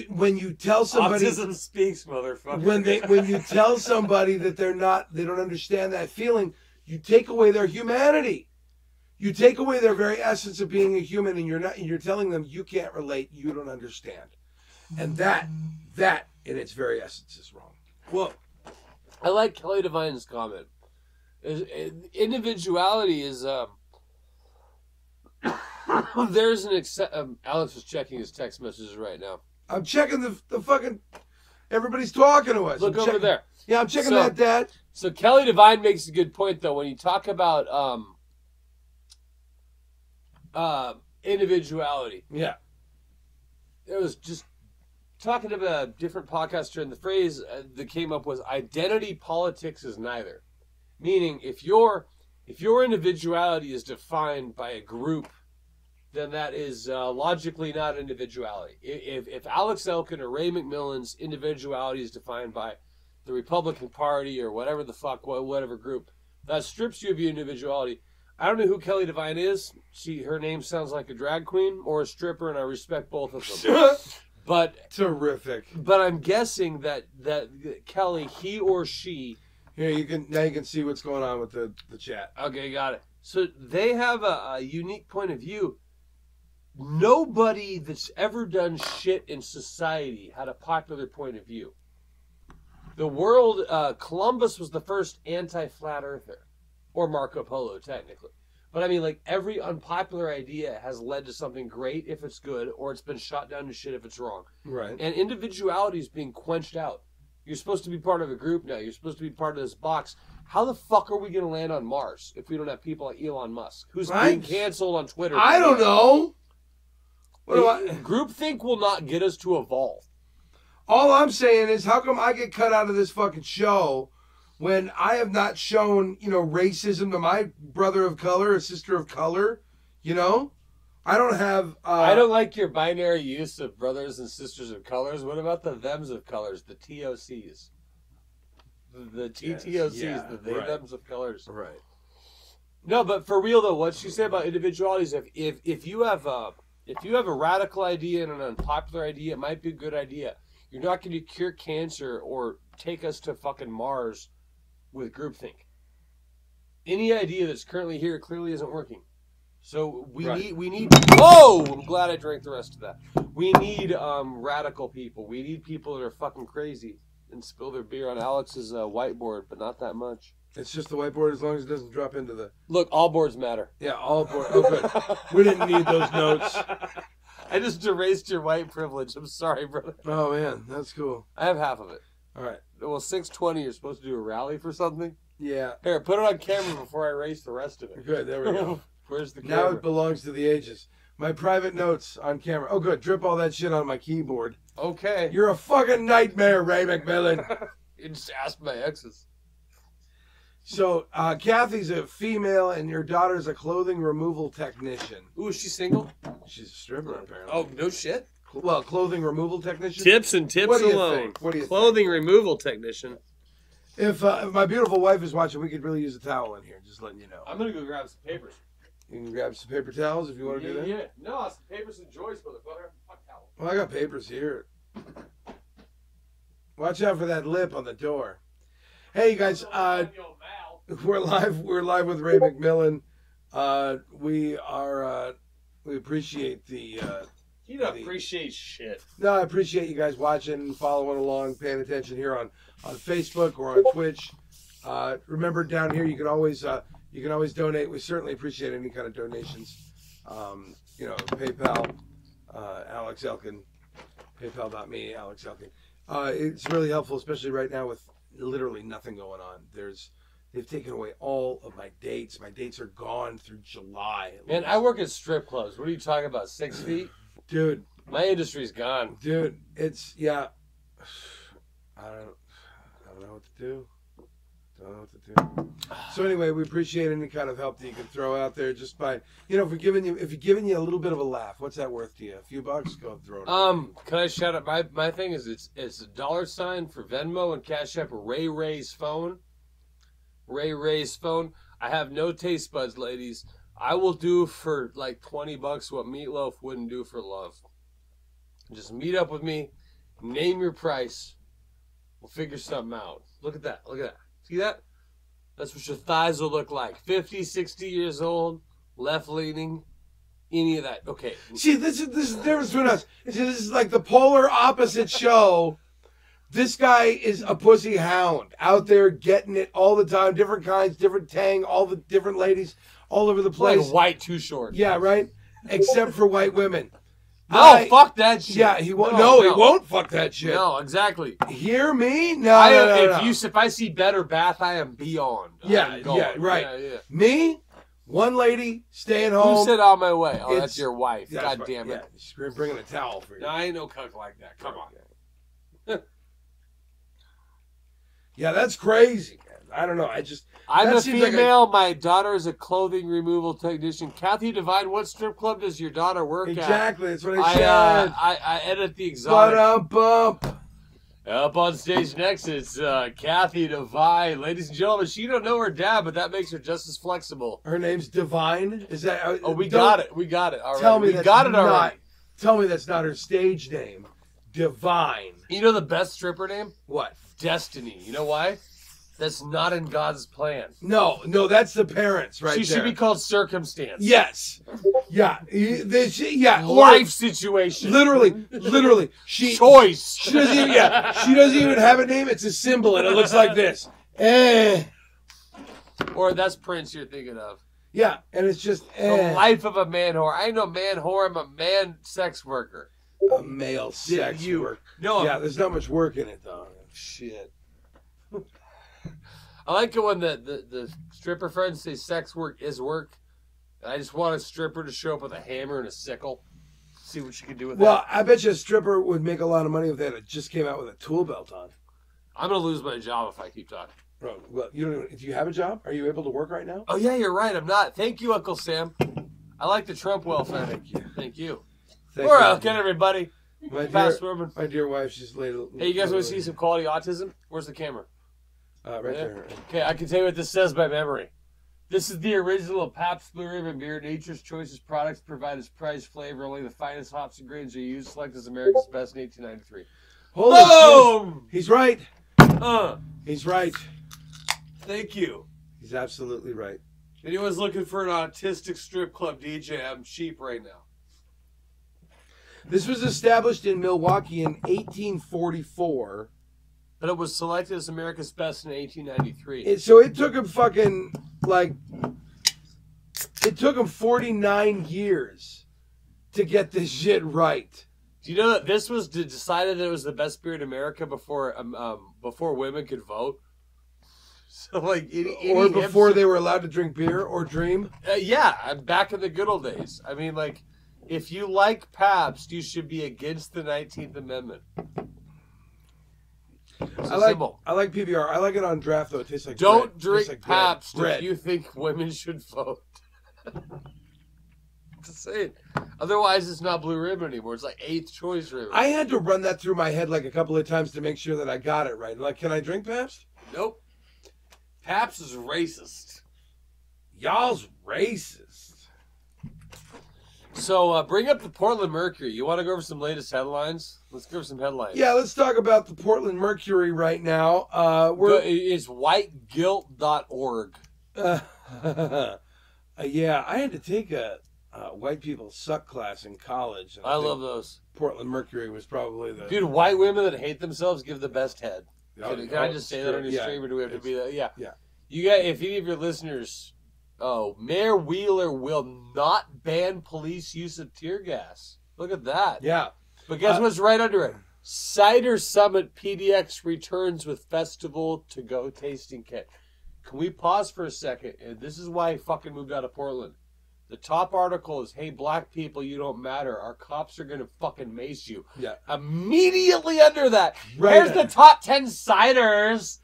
When you tell somebody, autism speaks, motherfucker. When you tell somebody that they don't understand that feeling, you take away their humanity. You take away their very essence of being a human, and you're telling them you can't relate, you don't understand, and that in its very essence is wrong. Well, I like Kelly Devine's comment. Individuality is there's an Alex is checking his text messages right now. I'm checking the fucking. Everybody's talking to us. Look over there. Yeah, I'm checking that, Dad. So Kelly Devine makes a good point, though, when you talk about individuality. Yeah. It was just talking about a different podcaster, and the phrase that came up was identity politics is neither. Meaning, if your individuality is defined by a group, then that is logically not individuality. If Alex Elkin or Ray McMillan's individuality is defined by the Republican Party or whatever the fuck, whatever group, that strips you of your individuality. I don't know who Kelly Devine is. Her name sounds like a drag queen or a stripper, and I respect both of them. But terrific. But I'm guessing that Kelly, he or she. Here you can see what's going on with the chat. Okay, got it. So they have a unique point of view. Nobody that's ever done shit in society had a popular point of view. The world, Columbus was the first anti-flat earther. Or Marco Polo, technically. But I mean, like, every unpopular idea has led to something great if it's good, or it's been shot down to shit if it's wrong. Right. And individuality is being quenched out. You're supposed to be part of a group now. You're supposed to be part of this box. How the fuck are we going to land on Mars if we don't have people like Elon Musk, who's being canceled on Twitter? I don't know. Groupthink will not get us to evolve. All I'm saying is, how come I get cut out of this fucking show when I have not shown, racism to my brother of color or sister of color? I don't have. I don't like your binary use of brothers and sisters of colors. What about the thems of colors, the TOCs? The TTOCs, yeah, the they thems of colors. Right. No, but for real though, what you say about individualities, if you have a radical idea and an unpopular idea, it might be a good idea. You're not going to cure cancer or take us to fucking Mars with groupthink. Any idea that's currently here clearly isn't working. So we need. Oh, I'm glad I drank the rest of that. We need radical people. We need people that are fucking crazy and spill their beer on Alex's whiteboard, but not that much. It's just the whiteboard as long as it doesn't drop into the... Look, all boards matter. Yeah, all boards. Oh, good. We didn't need those notes. I just erased your white privilege. I'm sorry, brother. Oh, man. That's cool. I have half of it. All right. Well, 6:20, you're supposed to do a rally for something? Yeah. Here, put it on camera before I erase the rest of it. Good. There we go. Where's the camera? Now it belongs to the ages. My private notes on camera. Oh, good. Drip all that shit on my keyboard. Okay. You're a fucking nightmare, Ray McMillan. You just asked my exes. So, Kathy's a female, and your daughter's a clothing removal technician. Ooh, is she single? She's a stripper, apparently. Oh, no shit. Well, clothing removal technician? Tips and tips What do you alone. think? What do you Clothing removal technician. If my beautiful wife is watching, we could really use a towel in here, just letting you know. I'm going to go grab some papers. You can grab some paper towels if you want to do that. Yeah. No, it's the papers and Joyce, motherfucker. Fuck towel. Well, I got papers here. Watch out for that lip on the door. Hey, you guys, we're live. We're live with Ray McMillan. We appreciate the. You don't appreciate shit. No, I appreciate you guys watching, following along, paying attention here on Facebook or on Twitch. Remember, down here you can always donate. We certainly appreciate any kind of donations. PayPal, Alex Elkin, PayPal.me, Alex Elkin. It's really helpful, especially right now with literally nothing going on. They've taken away all of my dates. My dates are gone through July. Man, I work at strip clubs. What are you talking about? 6 feet? Dude. My industry's gone. Dude, it's, yeah. I don't know what to do. So anyway, we appreciate any kind of help that you can throw out there just by, if we're giving you a little bit of a laugh. What's that worth to you? A few bucks? Go throw it. Can I shout out my thing is it's $sign for Venmo and Cash App Ray's phone. Ray's phone. I have no taste buds, ladies. I will do for like $20 what Meatloaf wouldn't do for love. Just meet up with me, name your price. We'll figure something out. Look at that. Look at that. See that? That's what your thighs will look like. 50, 60 years old, left-leaning, any of that. Okay. See, this is the difference between us. This is like the polar opposite show. This guy is a pussy hound out there getting it all the time. Different kinds, different tang, all the different ladies all over the place. Like white too short. Yeah, right? Except for white women. No, fuck that shit. Yeah, he won't. No, he won't fuck that shit. No, exactly. Hear me? No. If I see better bath, I am beyond. Yeah, right. Yeah. Me, one lady staying home. Who said on my way? Oh, that's your wife. God damn it. Yeah, she's bringing a towel for you. No, I ain't no cuck like that. Come on. Yeah, that's crazy, man. I don't know. I'm a female. My daughter is a clothing removal technician. Kathy Devine, what strip club does your daughter work at? Exactly. That's what I said. I edit the exotic. Bump. Up on stage next, it's Kathy Devine. Ladies and gentlemen, she don't know her dad, but that makes her just as flexible. Her name's Divine? Is that... Oh, we got it. We got it already. Tell me Tell me that's not her stage name. Divine. You know the best stripper name? What? Destiny. You know why? That's not in God's plan. No, that's the parents right there. She should be called Circumstance. Yes. Yeah. Life situation. Literally. Choice. She doesn't even have a name. It's a symbol, and it looks like this. Or that's Prince you're thinking of. Yeah, and it's just... The life of a man whore. I ain't no man whore. I'm a man sex worker. A male sex worker. No. Yeah, there's not much work in it, though. Shit. I like it when the stripper friends say sex work is work. And I just want a stripper to show up with a hammer and a sickle. See what you can do with Well, that. I bet you a stripper would make a lot of money if they had just came out with a tool belt on. I'm gonna lose my job if I keep talking. Bro, well, you don't. Do you have a job? Are you able to work right now? Oh yeah, you're right. I'm not. Thank you, Uncle Sam. I like the Trump welfare. Thank you. Thank you. Thank We're you. Elkin, everybody. My Fast dear, woman. my dear wife, she's late. Hey, you guys want to see some quality autism? Where's the camera? Right there. Okay, I can tell you what this says by memory. This is the original Pabst Blue Ribbon beer. Nature's Choices products provide its price flavor. Only the finest hops and grains are used. Selected as America's best in 1893. Holy shit. Boom! He's right. Uh, He's right. thank you. He's absolutely right. Anyone's looking for an autistic strip club DJ, I'm cheap right now. This was established in Milwaukee in 1844. But it was selected as America's best in 1893. So it took him fucking, like, it took him 49 years to get this shit right. Do you know that this was decided that it was the best beer in America before women could vote? So like, Or before they were allowed to drink beer or dream. yeah, back in the good old days. I mean, like, if you like Pabst, you should be against the 19th Amendment. I like PBR. I like it on draft though. It tastes like Don't bread. drink Tastes like Pabst bread. if you think women should vote. Just saying. Otherwise, it's not Blue Ribbon anymore. It's like 8th choice ribbon. I had to run that through my head like a couple of times to make sure that I got it right. Like, can I drink Pabst? Nope. Pabst is racist. Y'all's racist. So bring up the Portland Mercury. You want to go over some latest headlines? Let's go over some headlines. Yeah, let's talk about the Portland Mercury right now. It's whiteguilt.org. Yeah, I had to take a white people suck class in college. And I think love those. Portland Mercury was probably the... Dude, white women that hate themselves give the best head. Can I just say that on your Yeah, stream, or do we have to be that? Yeah. Yeah. You got, if any of your listeners, Mayor Wheeler will not ban police use of tear gas. Look at that. Yeah. But guess what's right under it? Cider Summit PDX returns with festival to go tasting kit. Can we pause for a second? And this is why I fucking moved out of Portland. The top article is, hey, black people, you don't matter. Our cops are going to fucking mace you. Yeah. Immediately under that, Right. here's the top 10 ciders.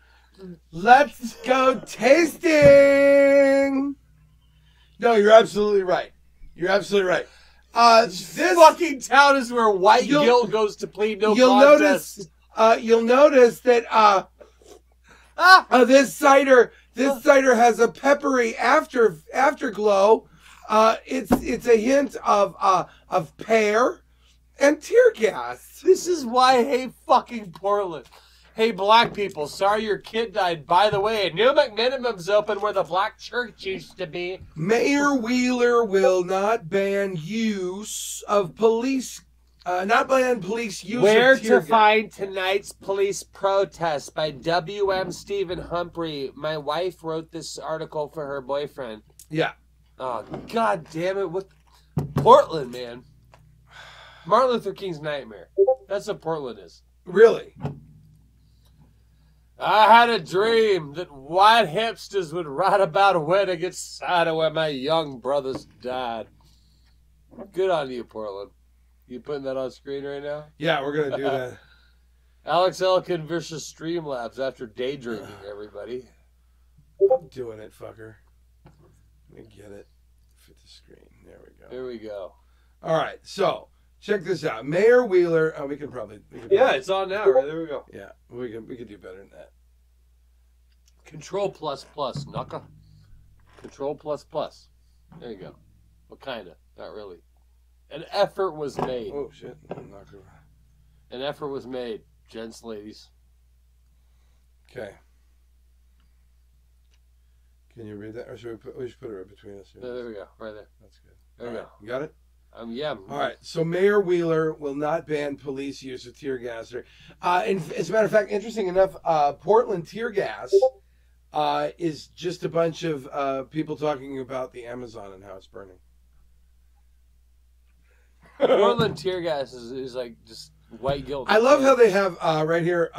Let's go tasting! No, you're absolutely right. You're absolutely right. This fucking town is where white guilt goes to plead no contest. You'll notice that this cider has a peppery afterglow. It's a hint of pear and tear gas. This is why I hate fucking Portland. Hey, black people, sorry your kid died. By the way, a new McMinimum's open where the black church used to be. Mayor Wheeler will not ban use of police. Not ban police use Where of tear to gas. find tonight's police protest by W.M. Stephen Humphrey. My wife wrote this article for her boyfriend. Yeah. Oh, god damn it. What? Portland, man. Martin Luther King's nightmare. That's what Portland is. Really? I had a dream that white hipsters would write about a way to get cider where my young brothers died. Good on you, Portland. You putting that on screen right now? Yeah, we're gonna do that. Alex Elkin versus Streamlabs after daydreaming, everybody. I'm doing it, fucker. Let me get it. Fit the screen. There we go. Here we go. All right, so check this out. Mayor Wheeler. Oh, we can probably. Yeah, it's on now. Right there we go. Yeah, we could do better than that. Control plus plus, knucka. Control plus plus. There you go. What kind of? Not really. An effort was made. Oh shit! I'm not gonna... An effort was made, gents, ladies. Okay. Can you read that, or should we should put it right between us? Here. There we go. Right there. That's good. There we go. You got it. Yeah. All right. So Mayor Wheeler will not ban police use of tear gas. And as a matter of fact, interesting enough, Portland tear gas is just a bunch of people talking about the Amazon and how it's burning. Portland tear gas is like just white guilt. I love how they have right here.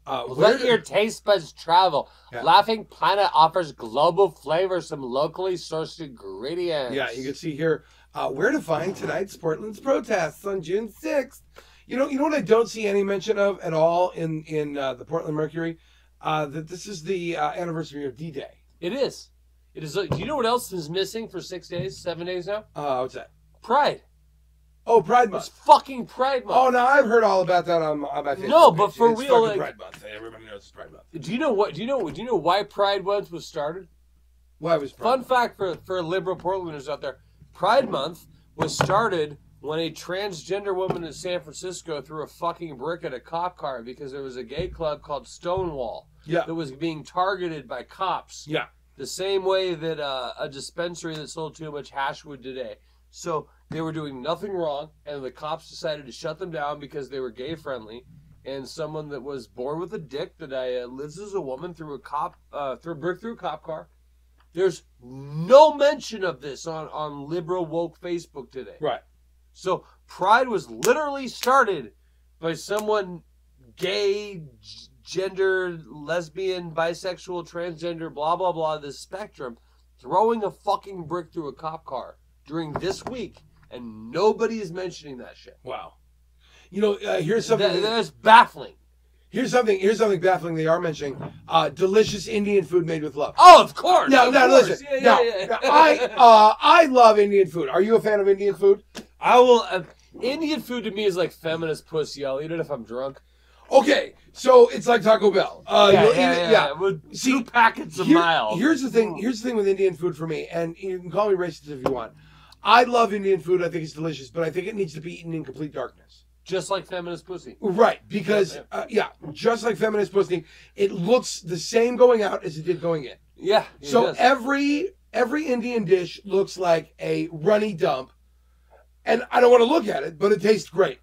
Let your taste buds travel. Yeah. Laughing Planet offers global flavor, some locally sourced ingredients. Yeah, you can see here. where to find tonight's Portland's protests on June 6th. You know what I don't see any mention of at all in the Portland Mercury? That this is the anniversary of D-Day. It is. It is. Do you know what else is missing for 6 days, 7 days now? What's that? Pride. Oh, Pride Month. It's fucking Pride Month. Oh, no, I've heard all about that on my Facebook. No, but page. for It's real, fucking like, Pride Month. Everybody knows it's Pride Month. Do you know what? Do you know why Pride Month was started? Why was Pride Fun Month? fact for liberal Portlanders out there: Pride Month was started when a transgender woman in San Francisco threw a fucking brick at a cop car because there was a gay club called Stonewall that was being targeted by cops. Yeah. The same way that a dispensary that sold too much hash would today. So they were doing nothing wrong, and the cops decided to shut them down because they were gay friendly. And someone that was born with a dick that lives as a woman threw a brick through a cop car. There's no mention of this on liberal woke Facebook today. Right. So Pride was literally started by someone gay, gender, lesbian, bisexual, transgender, blah, blah, blah, this spectrum, throwing a fucking brick through a cop car during this week, and nobody is mentioning that shit. Wow. You know, here's something. That's baffling. Here's something baffling they are mentioning. Delicious Indian food made with love. Oh, of course. Now, listen. Yeah. I love Indian food. Are you a fan of Indian food? I will. Indian food to me is like feminist pussy. I'll eat it if I'm drunk. Okay, so it's like Taco Bell. Yeah. With See, 2 packets a mile. Here's the thing. Here's the thing with Indian food for me, and you can call me racist if you want. I love Indian food. I think it's delicious, but I think it needs to be eaten in complete darkness. Just like feminist pussy. Right, because just like feminist pussy, it looks the same going out as it did going in. Yeah. So every Indian dish looks like a runny dump, and I don't want to look at it, but it tastes great.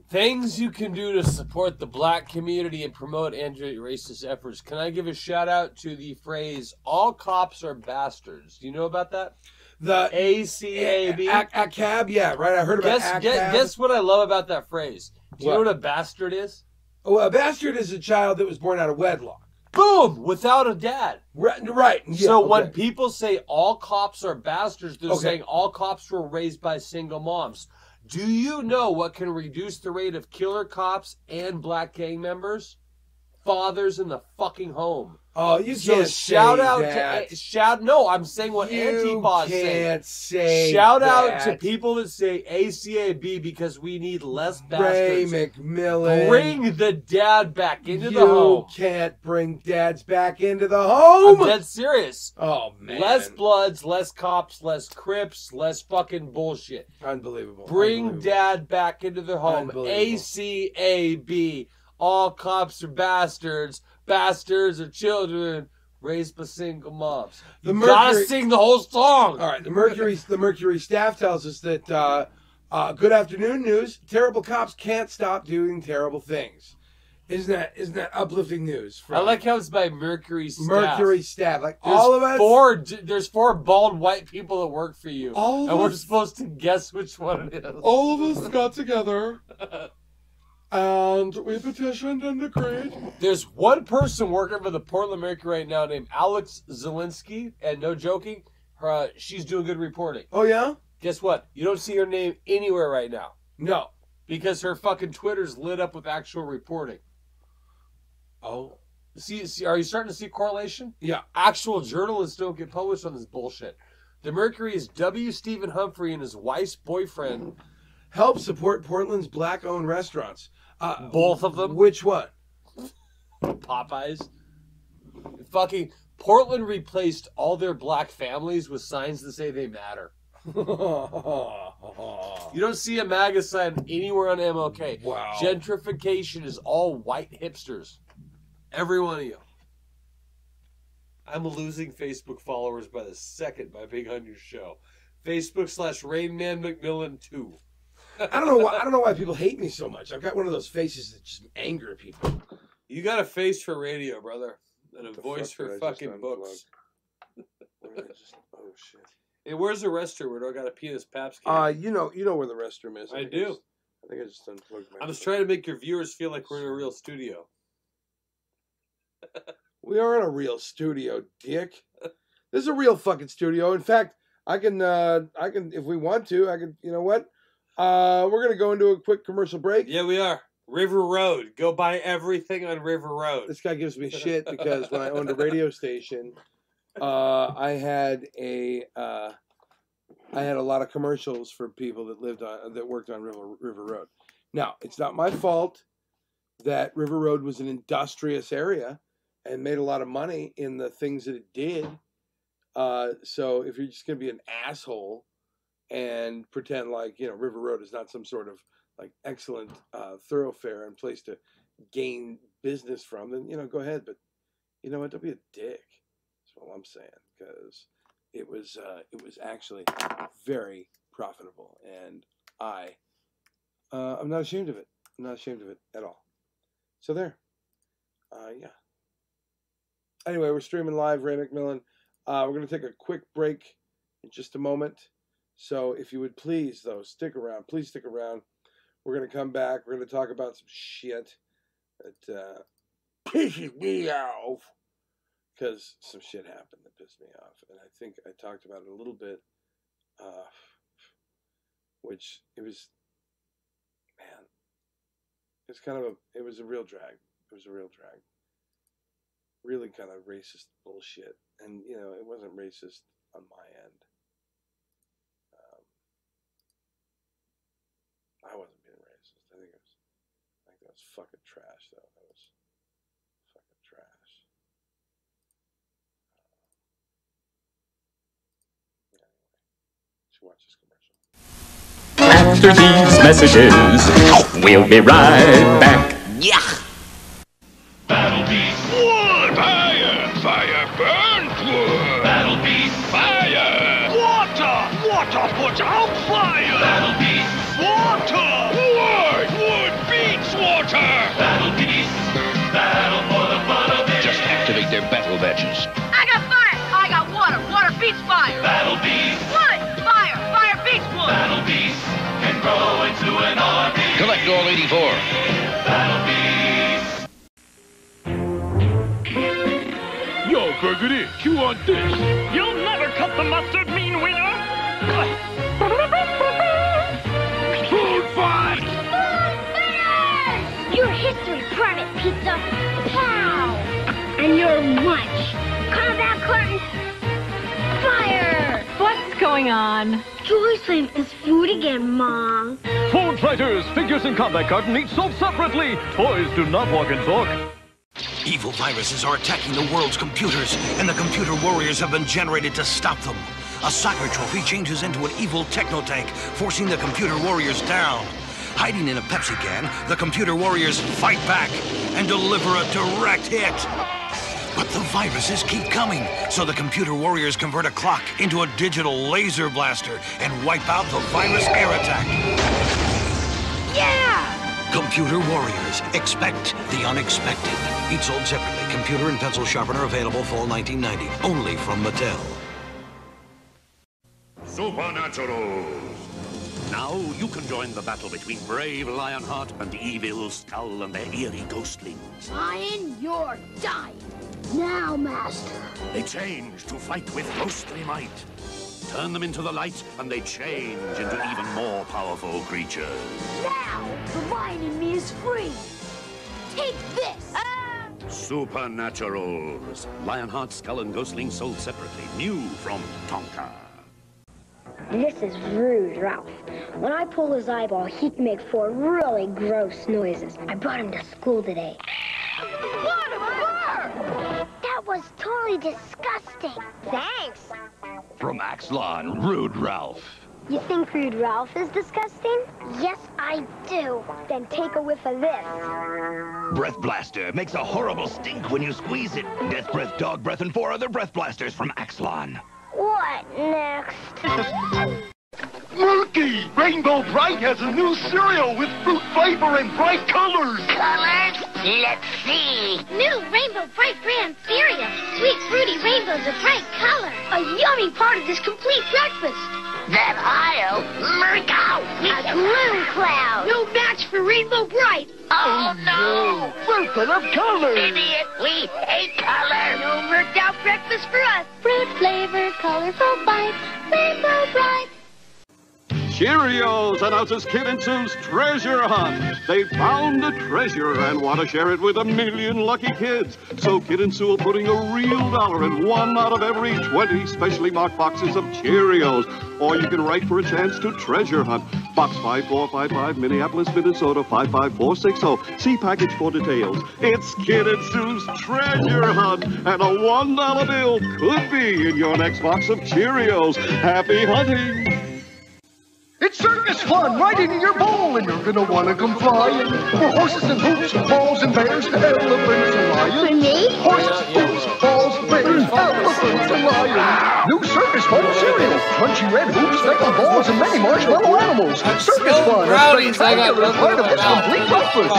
Things you can do to support the black community and promote anti-racist efforts. Can I give a shout out to the phrase "all cops are bastards"? Do you know about that? The ACAB. ACAB, yeah, right. I heard about ACAB. Guess what I love about that phrase? Do you know what a bastard is? Oh, a bastard is a child that was born out of wedlock. Boom! Without a dad. Right. Yeah, So when people say all cops are bastards, they're saying all cops were raised by single moms. Do you know what can reduce the rate of killer cops and black gang members? Fathers in the fucking home. Oh, you so can't shout say out that. to No, I'm saying what Antipa's saying. You can't say Shout that. out to people that say ACAB because we need less bastards. Ray McMillan. Bring the dad back into the home. You can't bring dads back into the home. I'm dead serious. Oh, man. Less Bloods, less cops, less Crips, less fucking bullshit. Unbelievable. Bring dad back into the home. ACAB. All cops are bastards. Bastards are children raised by single moms. You gotta sing the whole song. All right. The Mercury staff tells us that good afternoon news. Terrible cops can't stop doing terrible things. Isn't that uplifting news? I like how it's by Mercury staff. Mercury staff. Like all of us. There's 4 bald white people that work for you. And we're supposed to guess which one it is. All of us got together. And we petitioned and agreed. There's one person working for the Portland Mercury right now named Alex Zielinski, and no joking, she's doing good reporting. Oh, yeah? Guess what? You don't see her name anywhere right now. No. Because her fucking Twitter's lit up with actual reporting. Oh. See, are you starting to see correlation? Yeah. Actual journalists don't get published on this bullshit. The Mercury is W. Stephen Humphrey and his wife's boyfriend. Help support Portland's black-owned restaurants. Both of them? Which one? Popeyes. Fucking Portland replaced all their black families with signs that say they matter. You don't see a MAGA sign anywhere on MLK. Wow. Gentrification is all white hipsters. Every one of you. I'm losing Facebook followers by the second by being on your show. Facebook.com/RainmanMcMillan2. I don't know why people hate me so much. I've got one of those faces that just anger people. You got a face for radio, brother, and a voice for fucking books. Oh shit! Hey, where's the restroom? Where do I got to pee this Paps can? You know where the restroom is. I do. I think I just unplugged my. I'm just trying to make your viewers feel like we're in a real studio. We are in a real studio, dick. This is a real fucking studio. In fact, I can, if we want to, I can, you know what? We're going to go into a quick commercial break. Yeah, we are. River Road. Go buy everything on River Road. This guy gives me shit because when I owned a radio station, I had a lot of commercials for people that worked on River Road. Now, it's not my fault that River Road was an industrious area and made a lot of money in the things that it did. So if you're just going to be an asshole and pretend like, River Road is not some sort of like excellent thoroughfare and place to gain business from, then, go ahead. But you know what? Don't be a dick. That's all I'm saying, because it was actually very profitable, and I'm not ashamed of it. I'm not ashamed of it at all. So there. Yeah. Anyway, we're streaming live, Ray McMillan. We're going to take a quick break in just a moment. So if you would please, though, stick around. Please stick around. We're going to come back. We're going to talk about some shit that pisses me off. Because some shit happened that pissed me off. And I think I talked about it a little bit. Which it was, man, it was a real drag. It was a real drag. Really kind of racist bullshit. And, it wasn't racist on my end. I wasn't being racist. I think that was fucking trash, though. That was fucking trash. Anyway, let's watch this commercial. After these messages, we'll be right back. Yeah. Battle beast wood, fire burns wood. Battle beast fire, water puts out fire. Battle beast water, wood beats water. Battle beast, battle for the fun of it. Just activate their battle badges. I got fire, I got water beats fire. Battle beast, Wood, fire beats wood. battle beast can grow into an army. Collect all 84. Battle beast. Yo, Burgundy, chew on this. You'll never cut the mustard, mean wiener! Food fight! Your history, Private Pizza. Pow! And your lunch. Combat curtain. Fire! What's going on? Julie saved this food again, Mom. Food fighters, figures in combat carton each sold separately. Toys do not walk and talk. Evil viruses are attacking the world's computers, and the computer warriors have been generated to stop them. A soccer trophy changes into an evil techno tank, forcing the computer warriors down. Hiding in a Pepsi can, the computer warriors fight back and deliver a direct hit. But the viruses keep coming, so the computer warriors convert a clock into a digital laser blaster and wipe out the virus air attack. Yeah! Computer warriors, expect the unexpected. Each sold separately. Computer and pencil sharpener available fall 1990. Only from Mattel. Supernaturals. Now you can join the battle between brave Lionheart and evil Skull and their eerie ghostlings. Lion, you're dying. Now, Master. They change to fight with ghostly might. Turn them into the light, and they change into even more powerful creatures. Now, the lion in me is free. Take this. Supernaturals. Lionheart, Skull, and Ghostling sold separately. New from Tonka. This is rude, Ralph. When I pull his eyeball, he can make 4 really gross noises. I brought him to school today. What a fur! That was totally disgusting. Thanks. From Axlon, Rude Ralph. You think Rude Ralph is disgusting? Yes, I do. Then take a whiff of this. Breath Blaster makes a horrible stink when you squeeze it. Death Breath, Dog Breath, and 4 other Breath Blasters from Axlon. What next? Looky! Rainbow Bright has a new cereal with fruit flavor and bright colors. Colors? Let's see. New Rainbow Bright brand cereal. Sweet fruity rainbows of bright color. A yummy part of this complete breakfast. That aisle, Merco! A gloom cloud! No match for Rainbow Bright! Oh no! We're full of colors! Idiot, we hate color! No Merked out breakfast for us! Fruit flavored, colorful bites, Rainbow Cheerios announces Kid and Sue's treasure hunt. They found a treasure and want to share it with 1,000,000 lucky kids. So Kid and Sue are putting a real dollar in one out of every 20 specially marked boxes of Cheerios. Or you can write for a chance to treasure hunt. Box 5455, Minneapolis, Minnesota 55460. See package for details. It's Kid and Sue's treasure hunt, and a $1 bill could be in your next box of Cheerios. Happy hunting! It's circus fun right in your bowl, and you're gonna wanna come flying. For horses and hoops, balls and bears, elephants and lions. For me? Horses, hoops, balls, bears, elephants and lions. New circus fun cereal. Crunchy red hoops, speckled balls, and many marshmallow animals. Circus fun, a spectacular part of this complete breakfast.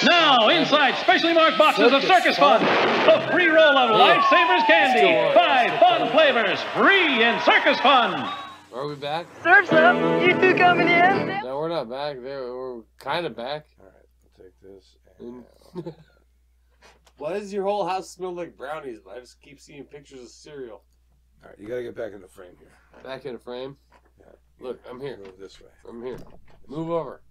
Now, inside specially marked boxes of Circus Fun. A free roll of Lifesavers candy. 5 fun flavors, free in Circus Fun. Are we back? Surf's up. You two coming in? No, we're not back. We're kind of back. All right, I'll take this. And... Why does your whole house smell like brownies? I just keep seeing pictures of cereal. All right, you got to get back in the frame here. Back in the frame? Yeah. Look, I'm here. Move this way. I'm here. Move over.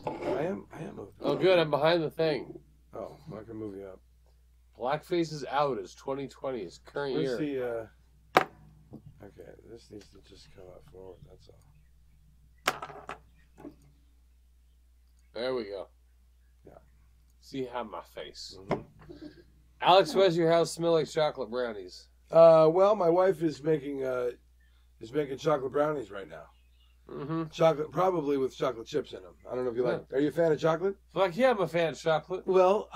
I am moving. Oh, good. I'm behind the thing. Oh, I can move you up. Blackface is out. It's 2020. It's current year. Where's the... Okay, this needs to just come out forward, that's all. There we go. Yeah. See how my face. Alex, why does your house smell like chocolate brownies? Well, my wife is making chocolate brownies right now. Mm-hmm. Chocolate, probably with chocolate chips in them. I don't know if you like. Are you a fan of chocolate? Fuck yeah, I'm a fan of chocolate. Well,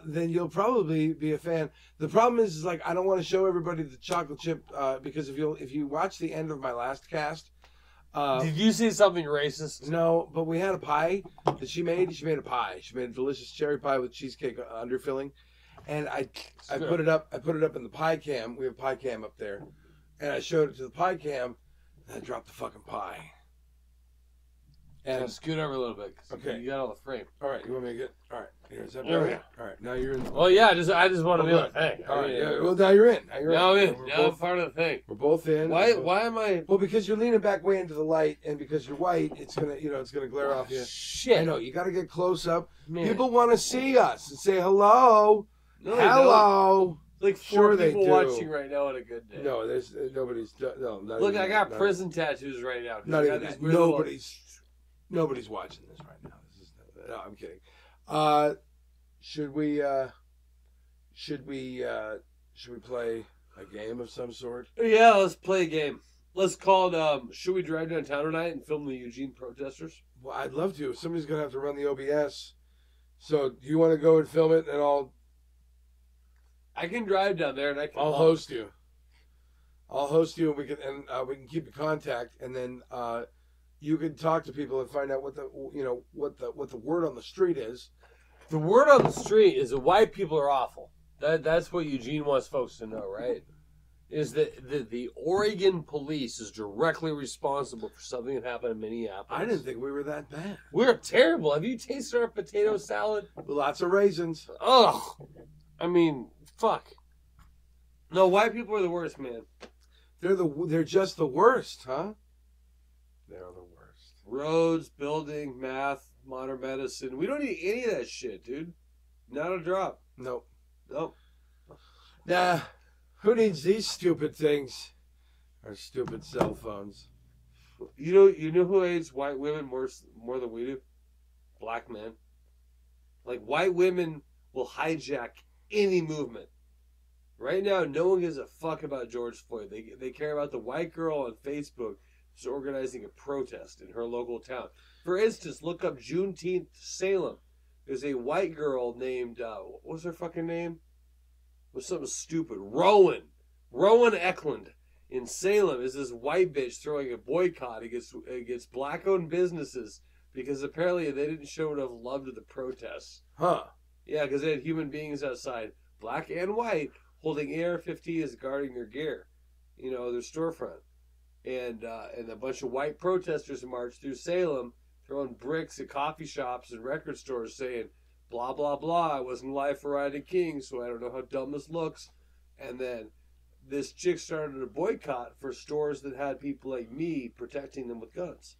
then you'll probably be a fan. The problem is like I don't want to show everybody the chocolate chip because if you watch the end of my last cast. Did you see something racist? No, but we had a pie that she made. She made a pie. She made a delicious cherry pie with cheesecake underfilling, and I put it up. I put it up in the pie cam. We have a pie cam up there, and I showed it to the pie cam, and I dropped the fucking pie. And scoot over a little bit. Okay. You got all the frame. All right. You want me to get? All right. Here's that. Yeah. All right. Now you're in. Well, yeah. I just want to be like, hey. All right. Yeah. Well, now you're in. Now I'm in. Now I'm part of the thing. We're both in. Why am I? Well, because you're leaning back way into the light, and because you're white, it's gonna glare off you. Shit. I know. You got to get close up. Man. People want to see us and say hello. No, hello. Like four people watching right now on a good day. No, there's nobody's. No. Look, I got prison tattoos right now. Not even that. Nobody's watching this right now. No, I'm kidding. Should we play a game of some sort? Yeah, let's play a game. Let's call it, should we drive downtown tonight and film the Eugene protesters? Well, I'd love to. Somebody's going to have to run the OBS. So, do you want to go and film it and I can drive down there and I'll host you. I'll host you and we can keep in contact and then you can talk to people and find out what the word on the street is. The word on the street is that white people are awful. That's what Eugene wants folks to know, right? Is that the Oregon police is directly responsible for something that happened in Minneapolis. I didn't think we were that bad. We're terrible. Have you tasted our potato salad? With lots of raisins. Ugh. I mean, fuck. No, white people are the worst, man. They're just the worst, huh? They're the worst. Roads, building, math, modern medicine. We don't need any of that shit, dude. Not a drop. Nope. Nah. Who needs these stupid things? Our stupid cell phones. You know who hates white women more than we do? Black men. Like, white women will hijack any movement. Right now, no one gives a fuck about George Floyd. They care about the white girl on Facebook who's organizing a protest in her local town. For instance, look up Juneteenth Salem. There's a white girl named, what was her fucking name? It was something stupid. Rowan Eklund in Salem is this white bitch throwing a boycott against black-owned businesses because apparently they didn't show enough love to the protests. Huh. Yeah, because they had human beings outside, black and white, holding AR-15s guarding their gear, their storefront. And a bunch of white protesters marched through Salem, throwing bricks at coffee shops and record stores saying, blah, blah, blah, I wasn't alive for Riding King, so I don't know how dumb this looks. And then this chick started a boycott for stores that had people like me protecting them with guns.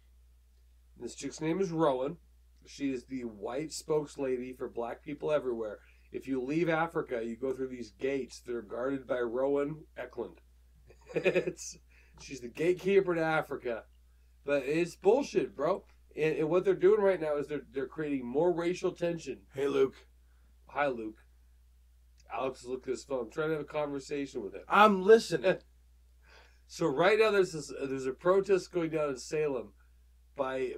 And this chick's name is Rowan. She is the white spokeslady for black people everywhere. If you leave Africa, you go through these gates that are guarded by Rowan Eklund. She's the gatekeeper to Africa. But it's bullshit, bro. And what they're doing right now is they're creating more racial tension. Hey, Luke. Hi, Luke. Alex is looking at his phone. I'm trying to have a conversation with him. I'm listening. So right now there's a protest going down in Salem by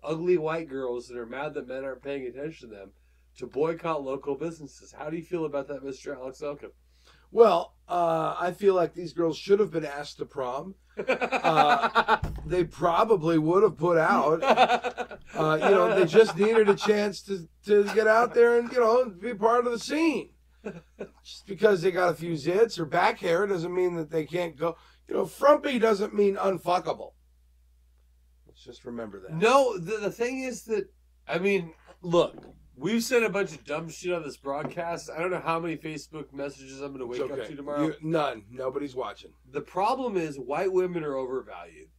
ugly white girls that are mad that men aren't paying attention to them to boycott local businesses. How do you feel about that, Mr. Alex Elkin? Well, I feel like these girls should have been asked to prom. They probably would have put out. They just needed a chance to get out there and, be part of the scene. Just because they got a few zits or back hair doesn't mean that they can't go. Frumpy doesn't mean unfuckable. Let's just remember that. No, the thing is that, look, we've said a bunch of dumb shit on this broadcast. I don't know how many Facebook messages I'm going to wake up to tomorrow. None. Nobody's watching. The problem is white women are overvalued.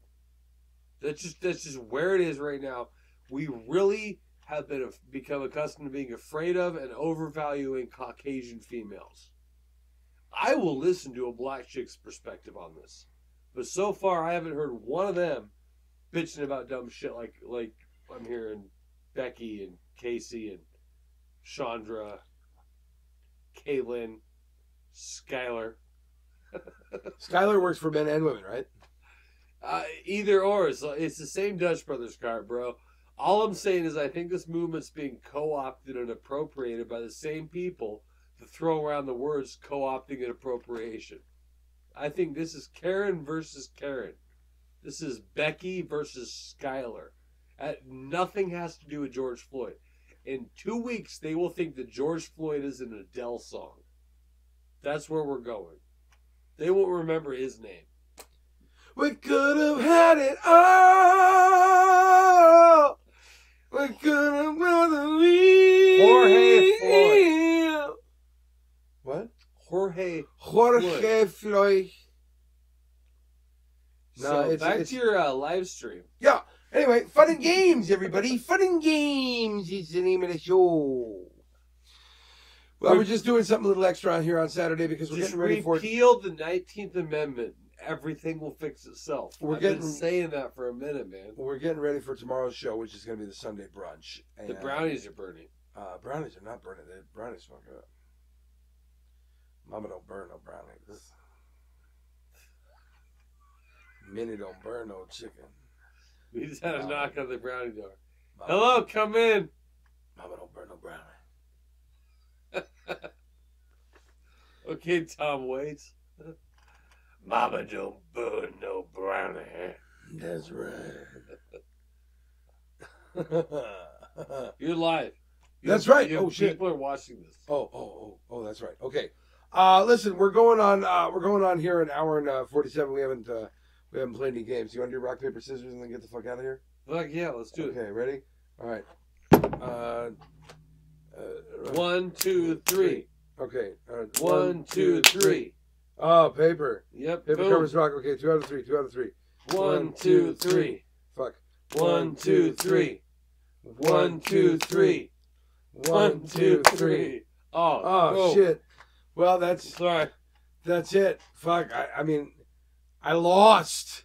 That's just where it is right now. We really have become accustomed to being afraid of and overvaluing Caucasian females. I will listen to a black chick's perspective on this, but so far I haven't heard one of them bitching about dumb shit like I'm hearing Becky and Casey and Chandra, Caitlin, Skylar. Skylar works for men and women, right? Either or. It's the same Dutch Brothers card, bro. All I'm saying is I think this movement's being co-opted and appropriated by the same people to throw around the words co-opting and appropriation. I think this is Karen versus Karen. This is Becky versus Skylar. Nothing has to do with George Floyd. In 2 weeks, they will think that George Floyd is an Adele song. That's where we're going. They won't remember his name. We could have had it all. We could have brother Jorge Floyd. What? Jorge Floyd. No, so back to your live stream. Yeah. Anyway, fun and games, everybody. Fun and games is the name of the show. Well, we're just doing something a little extra on here on Saturday because we're getting ready for it. Repeal the 19th Amendment. Everything will fix itself. I've been saying that for a minute, man. We're getting ready for tomorrow's show, which is going to be the Sunday brunch. And the brownies are burning. Brownies are not burning. The brownies smoke up. Mama don't burn no brownies. Minnie don't burn no chicken. We just had a knock on the brownie door. Hello, come in. Mama don't burn no brownie. Okay, Tom Waits. Mama don't burn no brownie. That's right. You're live. That's right. Oh shit! People are watching this. Oh, that's right. Okay. Listen, we're going on here an hour and 47. We haven't played any games. You want to do rock paper scissors and then get the fuck out of here? Fuck yeah, let's do it. Okay, ready? All right. 1, 2, 3. Okay. 1, 2, 3. Oh, paper. Yep. Paper covers rock. Okay, 2 out of 3. 2 out of 3. 1, 2, 3. Fuck. 1, 2, 3. 1, 2, 3. 1, 2, 3. Oh shit. Well, that's it. Fuck. I mean, I lost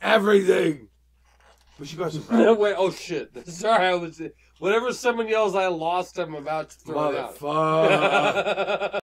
everything. We should go some. Wait. Oh shit. Sorry, I was. Whenever someone yells, "I lost," I'm about to throw it out. Motherfucker.